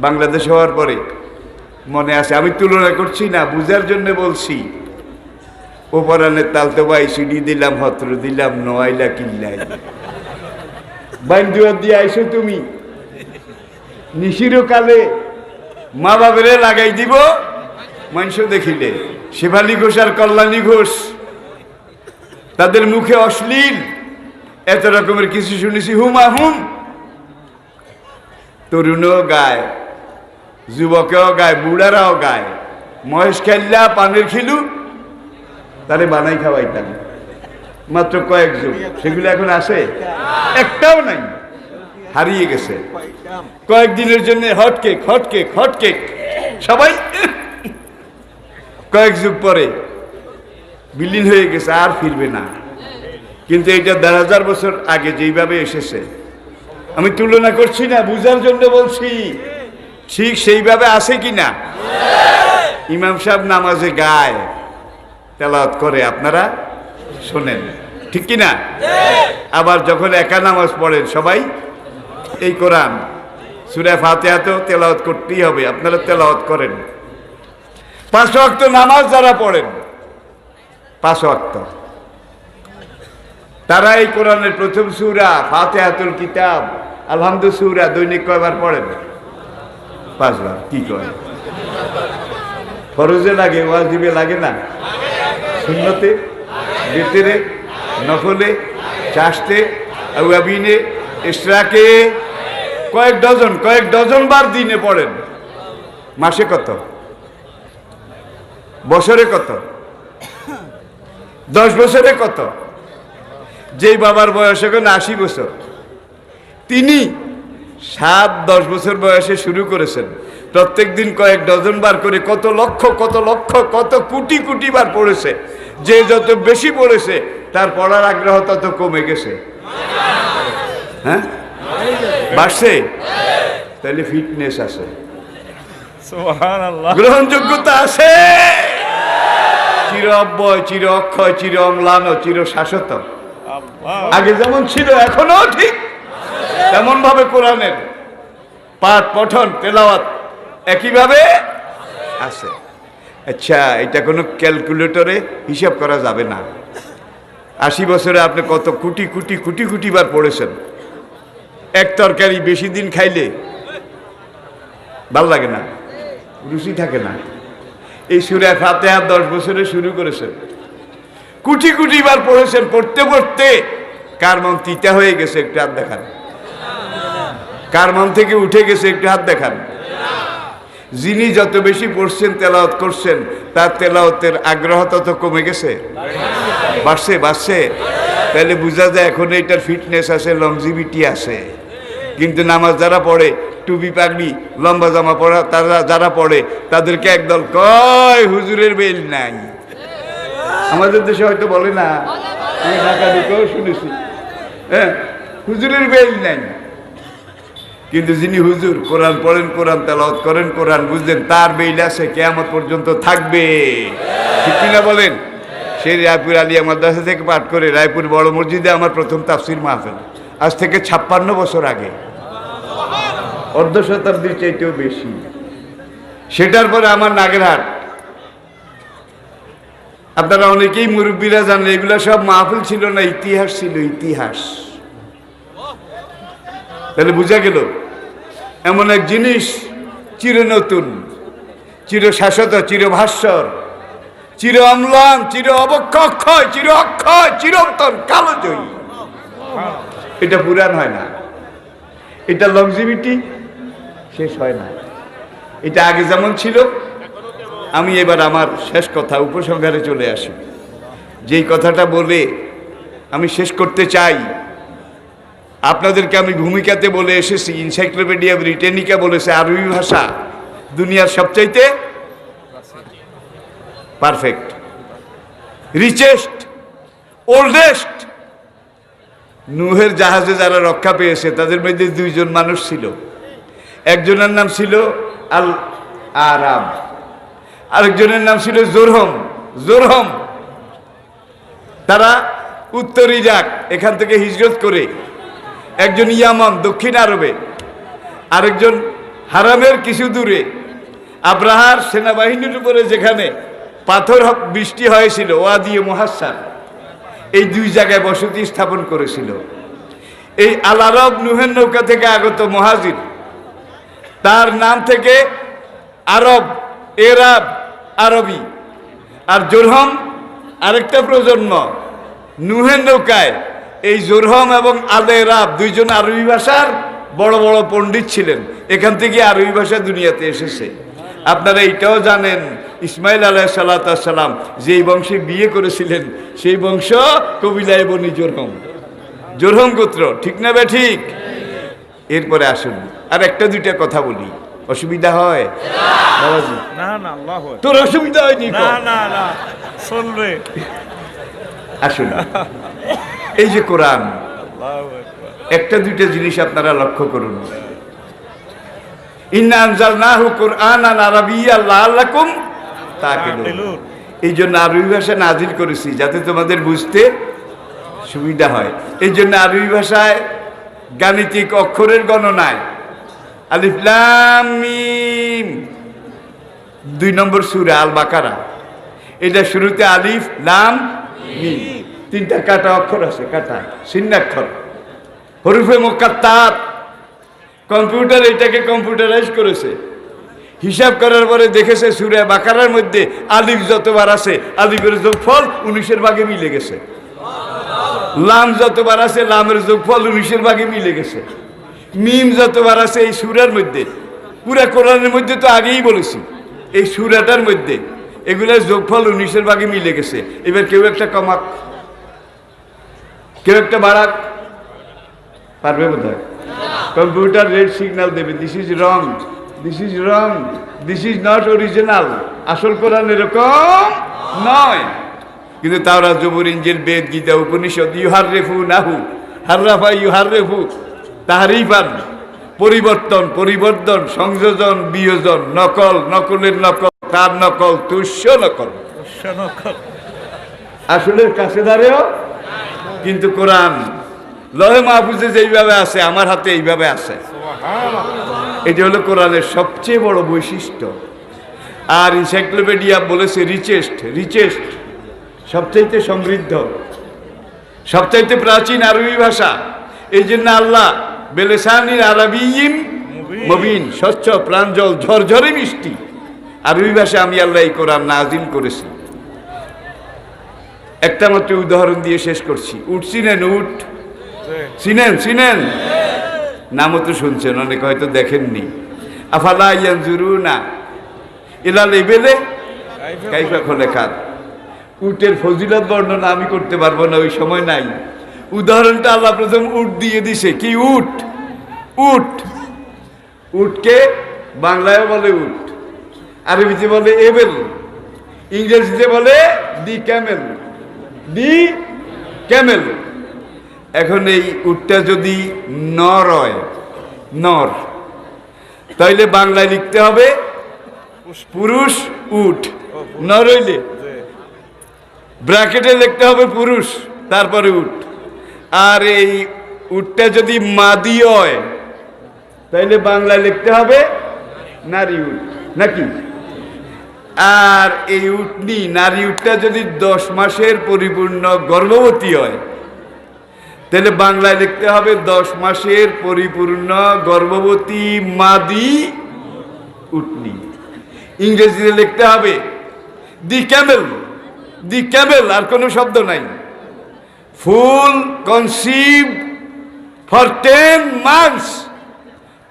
বাংলাদেশ হওয়ার পরে মনে আছে, আমি তুলনা করছি না, বুঝার জন্য বলছি। ও পরানের তালতো বাই সিডি দিলাম, হত্র দিলাম, নোয়াইলা কিল্লাই বাইন্দুয়ার দিয়ে আইসো তুমি, নিশিরও কালে মা বাবেরে লাগাই দিব মানুষ দেখিলে। শেফালি ঘোষ আর কল্যাণী ঘোষ, তাদের মুখে অশ্লীল এত রকমের কিছু শুনেছি, হুমা হুম। তরুণও গায়, যুবকেও গায়, বুড়ারাও গায়। মহেশ খেললা পানের খিলু, তাহলে বানাই খাওয়াইতাম, মাত্র কয়েক যুগ। সেগুলো এখন আছে? একটাও নাই, হারিয়ে গেছে। কয়েকদিনের জন্য হটকেক হটকেক হটকেক, সবাই কয়েক যুগ পরে বিলীন হয়ে গেছে, আর ফিরবে না। কিন্তু এটা 1,500 বছর আগে যেইভাবে এসেছে, আমি তুলনা করছি না, বুঝার জন্য বলছি, ঠিক সেইভাবে আছে কিনা। ইমাম সাহেব নামাজে গায়, তেলাওয়াত করে, আপনারা শোনেন, ঠিক কিনা? আবার যখন একা নামাজ পড়েন সবাই এই কোরআন সূরা ফাতিহা তো তেলাওয়াত করতেই হবে, আপনারা তেলাওয়াত করেন। 5 ওয়াক্ত নামাজ যারা পড়েন, 5 ওয়াক্ত, তারা এই কোরআনের প্রথম সূরা ফাতিহাতুল কিতাব আলহামদু সূরা দৈনিক কয়বার পড়েন? 5 বার। কি কয়? ফরজে লাগে, ওয়াজিবে লাগে না? সুন্নতে, বিতরে, নফলে, চাষতে, আওয়াবিনে, ইশরাকে কয়েক ডজন বার দিনে পড়েন। মাসে কত? বছরে কত? 10 বছরে কত? যেই বাবার বয়স এখন 80 বছর, তিনি 7-10 বছর বয়সে শুরু করেছেন, প্রত্যেক দিন কয়েক ডজন বার করে কত লক্ষ কত কোটি কোটি বার পড়েছে। যে যত বেশি পড়েছে তার পড়ার আগ্রহ তত কমে গেছে। হ্যাঁ, বাড়ছে। তাহলে ফিটনেস আছে, সুবহানাল্লাহ, গ্রহণযোগ্যতা আছে, চির অব্যয়, চির অক্ষয়, চির অম্লান ও চির শাশ্বত। আগে যেমন ছিল এখনো ঠিক তেমন ভাবে কোরআনের পাঠ পঠন তেলাওয়াত একইভাবে আছে। আচ্ছা, এটা কোনো ক্যালকুলেটরে হিসাব করা যাবে না। 80 বছরে আপনি কত কোটি বার পড়েছেন। এক তরকারি বেশি দিন খাইলে ভাল লাগে না, রুচি থাকে না। এই সূরা ফাতিহা 10 বছরে শুরু করেছেন, কোটি বার পড়েছেন। পড়তে কার মন তিতা হয়ে গেছে একটু হাত দেখান? কার মন থেকে উঠে গেছে একটু হাত দেখান? যিনি যত বেশি পড়ছেন, তেলাওয়াত করছেন, তার তেলাওয়াতের আগ্রহ তত কমে গেছে, বাড়ছে। তাহলে বোঝা যায় এখন এটার ফিটনেস আছে, লংজিভিটি আছে। কিন্তু নামাজ যারা পড়ে, টুপি পাগড়ি লম্বা জামা পড়া তারা যারা পড়ে, তাদেরকে একদল কয় হুজুরের বেল নাই। আমাদের দেশে হয়তো বলে না, আমি ঢাকা ঢুকেও শুনেছি, হ্যাঁ, হুজুরের বেল নাই। কিন্তু যিনি হুজুর, কোরআন পড়েন, কোরআন তেলাওয়াত করেন, কোরআন বুঝলেন, তার বেল আছে, কিয়ামত পর্যন্ত থাকবে। ঠিক কিনা বলেন? সেই রায়পুর আলিয়া মাদ্রাসা থেকে পাঠ করে রায়পুর বড় মসজিদে আমার প্রথম তাফসির মাহফিল, আজ থেকে 56 বছর আগে, অর্ধ শতাব্দীর চাইতেও বেশি। সেটার পরে আমার নাগেরহাট, আপনারা অনেকেই মুরব্বীরা জানেন, এগুলো সব মাহফিল ছিল না, ইতিহাস ছিল, ইতিহাস। তাহলে বোঝা গেল এমন এক জিনিস চির নতুন, চির শাশ্বত, চির ভাস্বর, চির অম্লান, চির অবক্ষয়, চির অক্ষয়, চিরন্তন, কালোজয়ী। এটা পুরাণ হয় না, এটা লংজিভিটি শেষ হয় না। এটা আগে যেমন ছিল। আমি এবার আমার শেষ কথা উপসংহারে চলে আসি। যেই কথাটা বলে আমি শেষ করতে চাই, আপনাদেরকে আমি ভূমিকাতে বলে এসেছি, এনসাইক্লোপিডিয়া ব্রিটানিকা বলেছে আরবি ভাষা দুনিয়ার সবচাইতে পারফেক্ট, রিচেস্ট, ওল্ডেস্ট। নূহের জাহাজে যারা রক্ষা পেয়েছে তাদের মধ্যে 2 জন মানুষ ছিল। একজনের নাম ছিল আল আরাব, আরেকজনের নাম ছিল জোরহম। তারা উত্তর ইরাক এখান থেকে হিজরত করে, একজন ইয়ামান দক্ষিণ আরবে, আরেকজন হারামের কিছু দূরে আব্রাহার সেনাবাহিনীর উপরে যেখানে পাথর বৃষ্টি হয়েছিল, ওয়াদিয়ে মুহাসসার, এই 2 জায়গায় বসতি স্থাপন করেছিল। এই আল আরব নূহের নৌকা থেকে আগত মুহাজির, তার নাম থেকে আরব, এরাব, আরবি। আর জোরহম আরেকটা প্রজন্ম, নূহের নৌকায় এই জোরহম এবং আল এরাব 2 জন আরবি ভাষার বড় বড় পণ্ডিত ছিলেন। এখান থেকে আরবি ভাষা দুনিয়াতে এসেছে। আপনারা এটাও জানেন, ইসমাইল আলাইহিসসালাম যেই বংশে বিয়ে করেছিলেন, সেই বংশ কবিলায় বনি জোরহম গোত্র। ঠিক না ঠিক? এরপরে আসুন আর একটা দুইটা কথা বলি, অসুবিধা হয় বাবাজি? না আল্লাহ, তোর অসুবিধা হয়নি? না চলবে। আসুন, এই যে কোরআন, একটা দুইটা জিনিস আপনারা লক্ষ্য করুন। ইন্না আনজালনাহু কুরআনান আরাবিয়্যান লাআল্লাকুম তাকিলুন। এই জন্য আরবি ভাষা নাজিল করেছি যাতে তোমাদের বুঝতে সুবিধা হয়। এই জন্য আরবি ভাষায় গাণিতিক অক্ষরের গণনায় আলিফ লাম মিম, 2 নম্বর সূরা আল বাকারা, এটা শুরুতে আলিফ লাম মিম, 3টা কাটা অক্ষর আছে, কাটা চিহ্নাক্ষর, হরফে মুকাত্তাত। কম্পিউটার এটাকে কম্পিউটারাইজ করেছে। হিসাব করার পরে দেখেছে সূরা বাকারার মধ্যে আলিফ যতবার আছে আলিফের যোগফল 19-এর ভাগে মিলে গেছে। লাম যতবার আছে লামের যোগফল 19-এর ভাগে মিলে গেছে। মিম যতবার আছে এই সূরার মধ্যে, পুরা কোরআনের মধ্যে তো আগেই বলেছি, এই সূরাটার মধ্যে এগুলোর যোগফল 19-এর ভাগে মিলে গেছে। এবার কেউ একটা কমাক, কেউ একটা বাড়াক, পারবে বোধ হয়? কম্পিউটার রেড সিগন্যাল দেবে, this is wrong, this is wrong, this is not original. আসল কোরআন এরকম নয়। কিন্তু তাওরাত, জবুর, ইনজিল, বেদ, গীতা, উপনিষদ ইউহাররিফু নাহু হাররাফা ইউহাররিফু তাহরিফান, পরিবর্তন, পরিবর্তন, সংযোজন, বিয়োজন, নকল, নকলের নকল, তার নকল, তুষ্য নকল, আসলের কাছে দাঁড়েও। কিন্তু কোরআন লহে মাহফুজে যেইভাবে আছে আমার হাতে এইভাবে আছে। এটা হলো কোরআনের সবচেয়ে বড় বৈশিষ্ট্য। আর এনসাইক্লোপিডিয়া বলেছে রিচেস্ট, রিচেস্ট, সবচাইতে সমৃদ্ধ, সবচাইতে প্রাচীন আরবি ভাষা। এই জন্য আল্লাহ বেলেসানির আরবিয়িন মুবিন, স্বচ্ছ, প্রাঞ্জল, ঝরঝরে মিষ্টি আরবি ভাষা আমি আল্লাহ এই কোরআন নাজিল করেছি। একটা মাত্র উদাহরণ দিয়ে শেষ করছি। উট চিনেন? উট চিনেন? চিনেন? নামও তো শুনছেন, অনেকে হয়তো দেখেননি। আফালা ইয়ানজুরুনা ইলাল ইবিলি কাইফা খুলিকাত। উটের ফজিলত বর্ণনা আমি করতে পারবো না, ওই সময় নাই। উদাহরণটা আল্লাহ প্রথম উট দিয়ে দিছে। কি উট? উট। উটকে বাংলায় বলে উট, আরবিতে বলে এবেল, ইংরেজিতে বলে দি ক্যামেল, দি ক্যামেল। এখন এই উটটা যদি নর হয়, নর, তাইলে বাংলায় লিখতে হবে পুরুষ উট। নর হইলে ব্র্যাকেটে লিখতে হবে পুরুষ, তারপরে উট। আর এই উটটা যদি মাদি হয় তাইলে বাংলায় লিখতে হবে নারী উট, নাকি? আর এই উটনি, নারী উটটা যদি 10 মাসের পরিপূর্ণ গর্ভবতী হয় তাহলে বাংলায় লিখতে হবে 10 মাসের পরিপূর্ণ গর্ভবতী মাদি উটনি। ইংরেজিতে লিখতে হবে দি ক্যামেল, দি ক্যামেল, আর কোনো শব্দ নাই। ফুল কনসিভ ফর 10 মান্থস,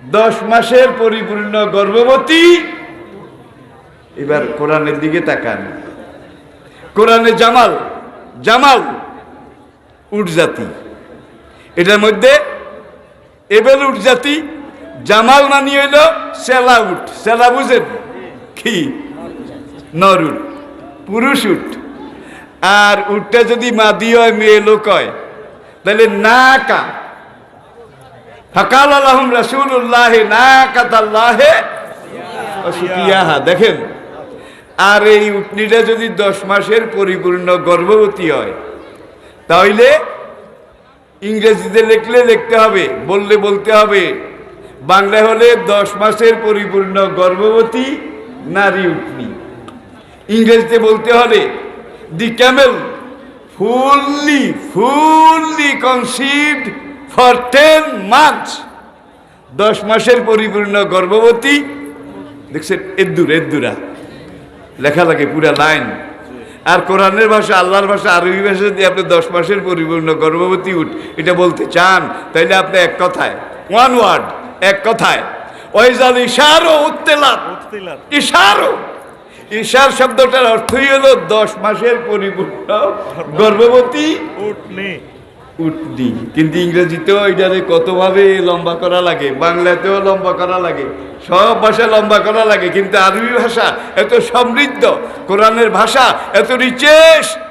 10 মাসের পরিপূর্ণ গর্ভবতী। এবার কোরআনের দিকে তাকান। কোরআনে জামাল, জামাল উট জাতি, এটার মধ্যে এবেল উট জাতি, জামাল মানি হইল সেলা উট। সেলা বুঝেন কি? নর উট, পুরুষ উট। আর উটটা যদি মাদি হয়, মেয়ে লোক হয়, তাহলে নাকা। ফাকাল আলাহুম রাসূলুল্লাহ নাকাতাল্লাহে ওয়া সুকিয়াহা। দেখেন, আর এই উটনিটা যদি 10 মাসের পরিপূর্ণ গর্ভবতী হয় তাহলে ইংরেজিতে লিখলে লিখতে হবে, বললে বলতে হবে, বাংলায় হলে 10 মাসের পরিপূর্ণ গর্ভবতী নারী উটনি। ইংরেজিতে বলতে হলে the camel fully conceived for 10 months, 10 মাসের পরিপূর্ণ গর্ভবতী। দেখছেন, এদ্দুরা লেখা লাগে পুরা লাইন। আর কোরআনের ভাষা, আল্লাহর ভাষা, আরবি ভাষা যদি আপনি 10 মাসের পরিপূর্ণ গর্ভবতী উট এটা বলতে চান, তাইলে আপনি এক কথায়, ওয়ান ওয়ার্ড, এক কথায়, ওয়াইজাল ইশারো উত্তেলাত, ইশারো, ইশার শব্দটার অর্থই হলো 10 মাসের পরিপূর্ণ গর্ভবতী উটনি, উটনি। কিন্তু ইংরেজিতেও এটারে কতভাবে লম্বা করা লাগে, বাংলাতেও লম্বা করা লাগে, সব ভাষা লম্বা করা লাগে। কিন্তু আরবি ভাষা এত সমৃদ্ধ, কোরআনের ভাষা এত রিচেস্ট।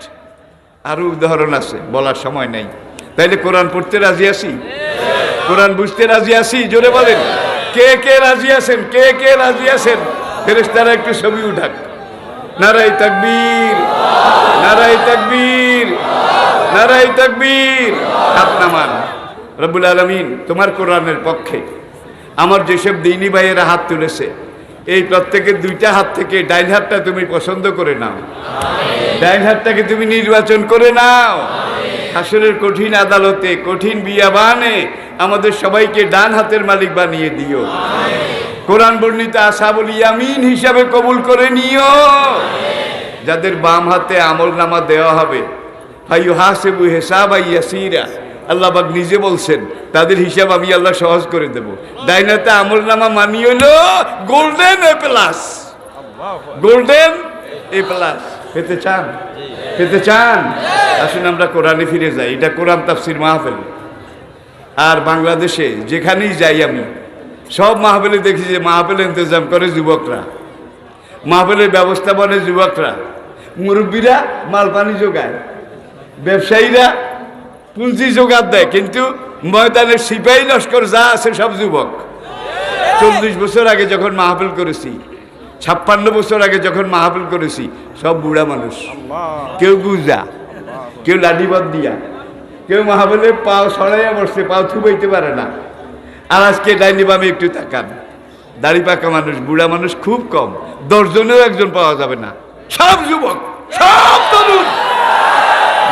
আরো উদাহরণ আছে, বলার সময় নেই। তাইলে কোরআন পড়তে রাজি আছি? কোরআন বুঝতে রাজি আছি? জোরে বলেন, কে কে রাজি আছেন? কে কে রাজি আছেন? ফেরেশতারা একটু ছবি উঠাক। নারাই তাকবীর, নারাই তাকবীর, নারাই তাকবীর। হাত নামান। রব্বুল আলামিন তোমার কোরআনের পক্ষে আমার যেসব দ্বীনী ভাইয়েরা হাত তুলেছে, এই প্রত্যেকের 2টা হাত থেকে ডাইন হাতটা তুমি পছন্দ করে নাও, ডাইন হাতটাকে তুমি নির্বাচন করে নাও। হাসরের কঠিন আদালতে কঠিন বিয়াবানে আমাদের সবাইকে ডান হাতের মালিক বানিয়ে দিও। কোরআন বর্ণিত আসহাবুল ইয়ামিন হিসাবে কবুল করে নিও। যাদের বাম হাতে আমলনামা দেওয়া হবে, ফায়ুহাসিবু হিসাবান ইয়াসীরা, আল্লাহ পাক নিজে বলছেন তাদের হিসাব আমি আল্লাহ সহজ করে দেব। ডাইনাতে আমলনামা মানি হলো golden A plus, golden A plus. পেতে চান? পেতে চান? আসুন আমরা কোরআনে ফিরে যাই। এটা কোরআন তাফসির মাহফিল। আর বাংলাদেশে যেখানেই যাই আমি, সব মাহফিলে দেখি যে মাহফিল ইন্তজাম করে যুবকরা, মাহফিলের ব্যবস্থাপনায় যুবকরা, মুরব্বীরা মাল পানি যোগায়, ব্যবসায়ীরা পুঁজি জোগাড় দেয়, কিন্তু ময়দানের সিপাহী লস্কর যা আছে সব যুবক। 40 বছর আগে যখন মাহফিল করেছি, 56 বছর আগে যখন মাহফিল করেছি, সব বুড়া মানুষ। কেউ গুজা, কেউ লাঠিবাদ দিয়া, কেউ মাহফিলে পাও সরাইয়া বসছে, পাও থুবাইতে পারে না। আর আজকে ডাইনি বামে একটু তাকান, দাড়ি পাকা মানুষ, বুড়া মানুষ খুব কম, 10 জনেও একজন পাওয়া যাবে না, সব যুবক, সব তরুণ।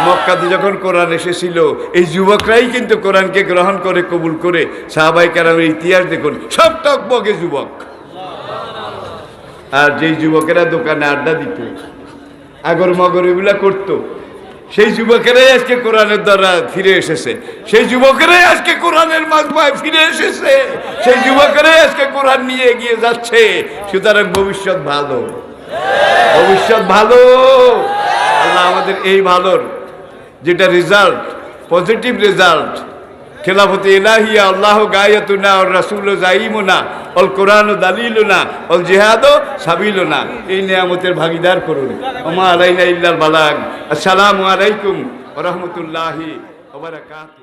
মক্কাতে যখন কোরআন এসেছিল, এই যুবকরাই কিন্তু কোরআনকে গ্রহণ করে কবুল করে। সাহাবায়ে কেরামের ইতিহাস দেখুন, সব টকবকে যুবক। আর যেই যুবকেরা দোকানে আড্ডা দিত, আগর মগর এগুলা করতো, সেই যুবকেরাই আজকে কোরআনের দ্বারা ফিরে এসেছে, সেই যুবকেরাই আজকে কোরআনের মাজমায় ফিরে এসেছে, সেই যুবকেরাই আজকে কোরআন নিয়ে এগিয়ে যাচ্ছে। সুতরাং ভবিষ্যৎ ভালো, ভবিষ্যৎ ভালো। আল্লাহ আমাদের এই ভালোর যেটা রেজাল্ট, পজিটিভ রেজাল্ট, খেলাফতে ইলাহিয়া আল্লাহ গায়াতুনা আর রাসূল জাইমুনা অল কোরআন দালিলুনা অল জিহাদ সাবিলুনা, এই নিয়ামতের ভাগীদার করুন। ওমা আলাইনা ইল্লাল বালাগ। আসসালামু আলাইকুম ওয়া রাহমাতুল্লাহি ওয়া বারাকাতুহু।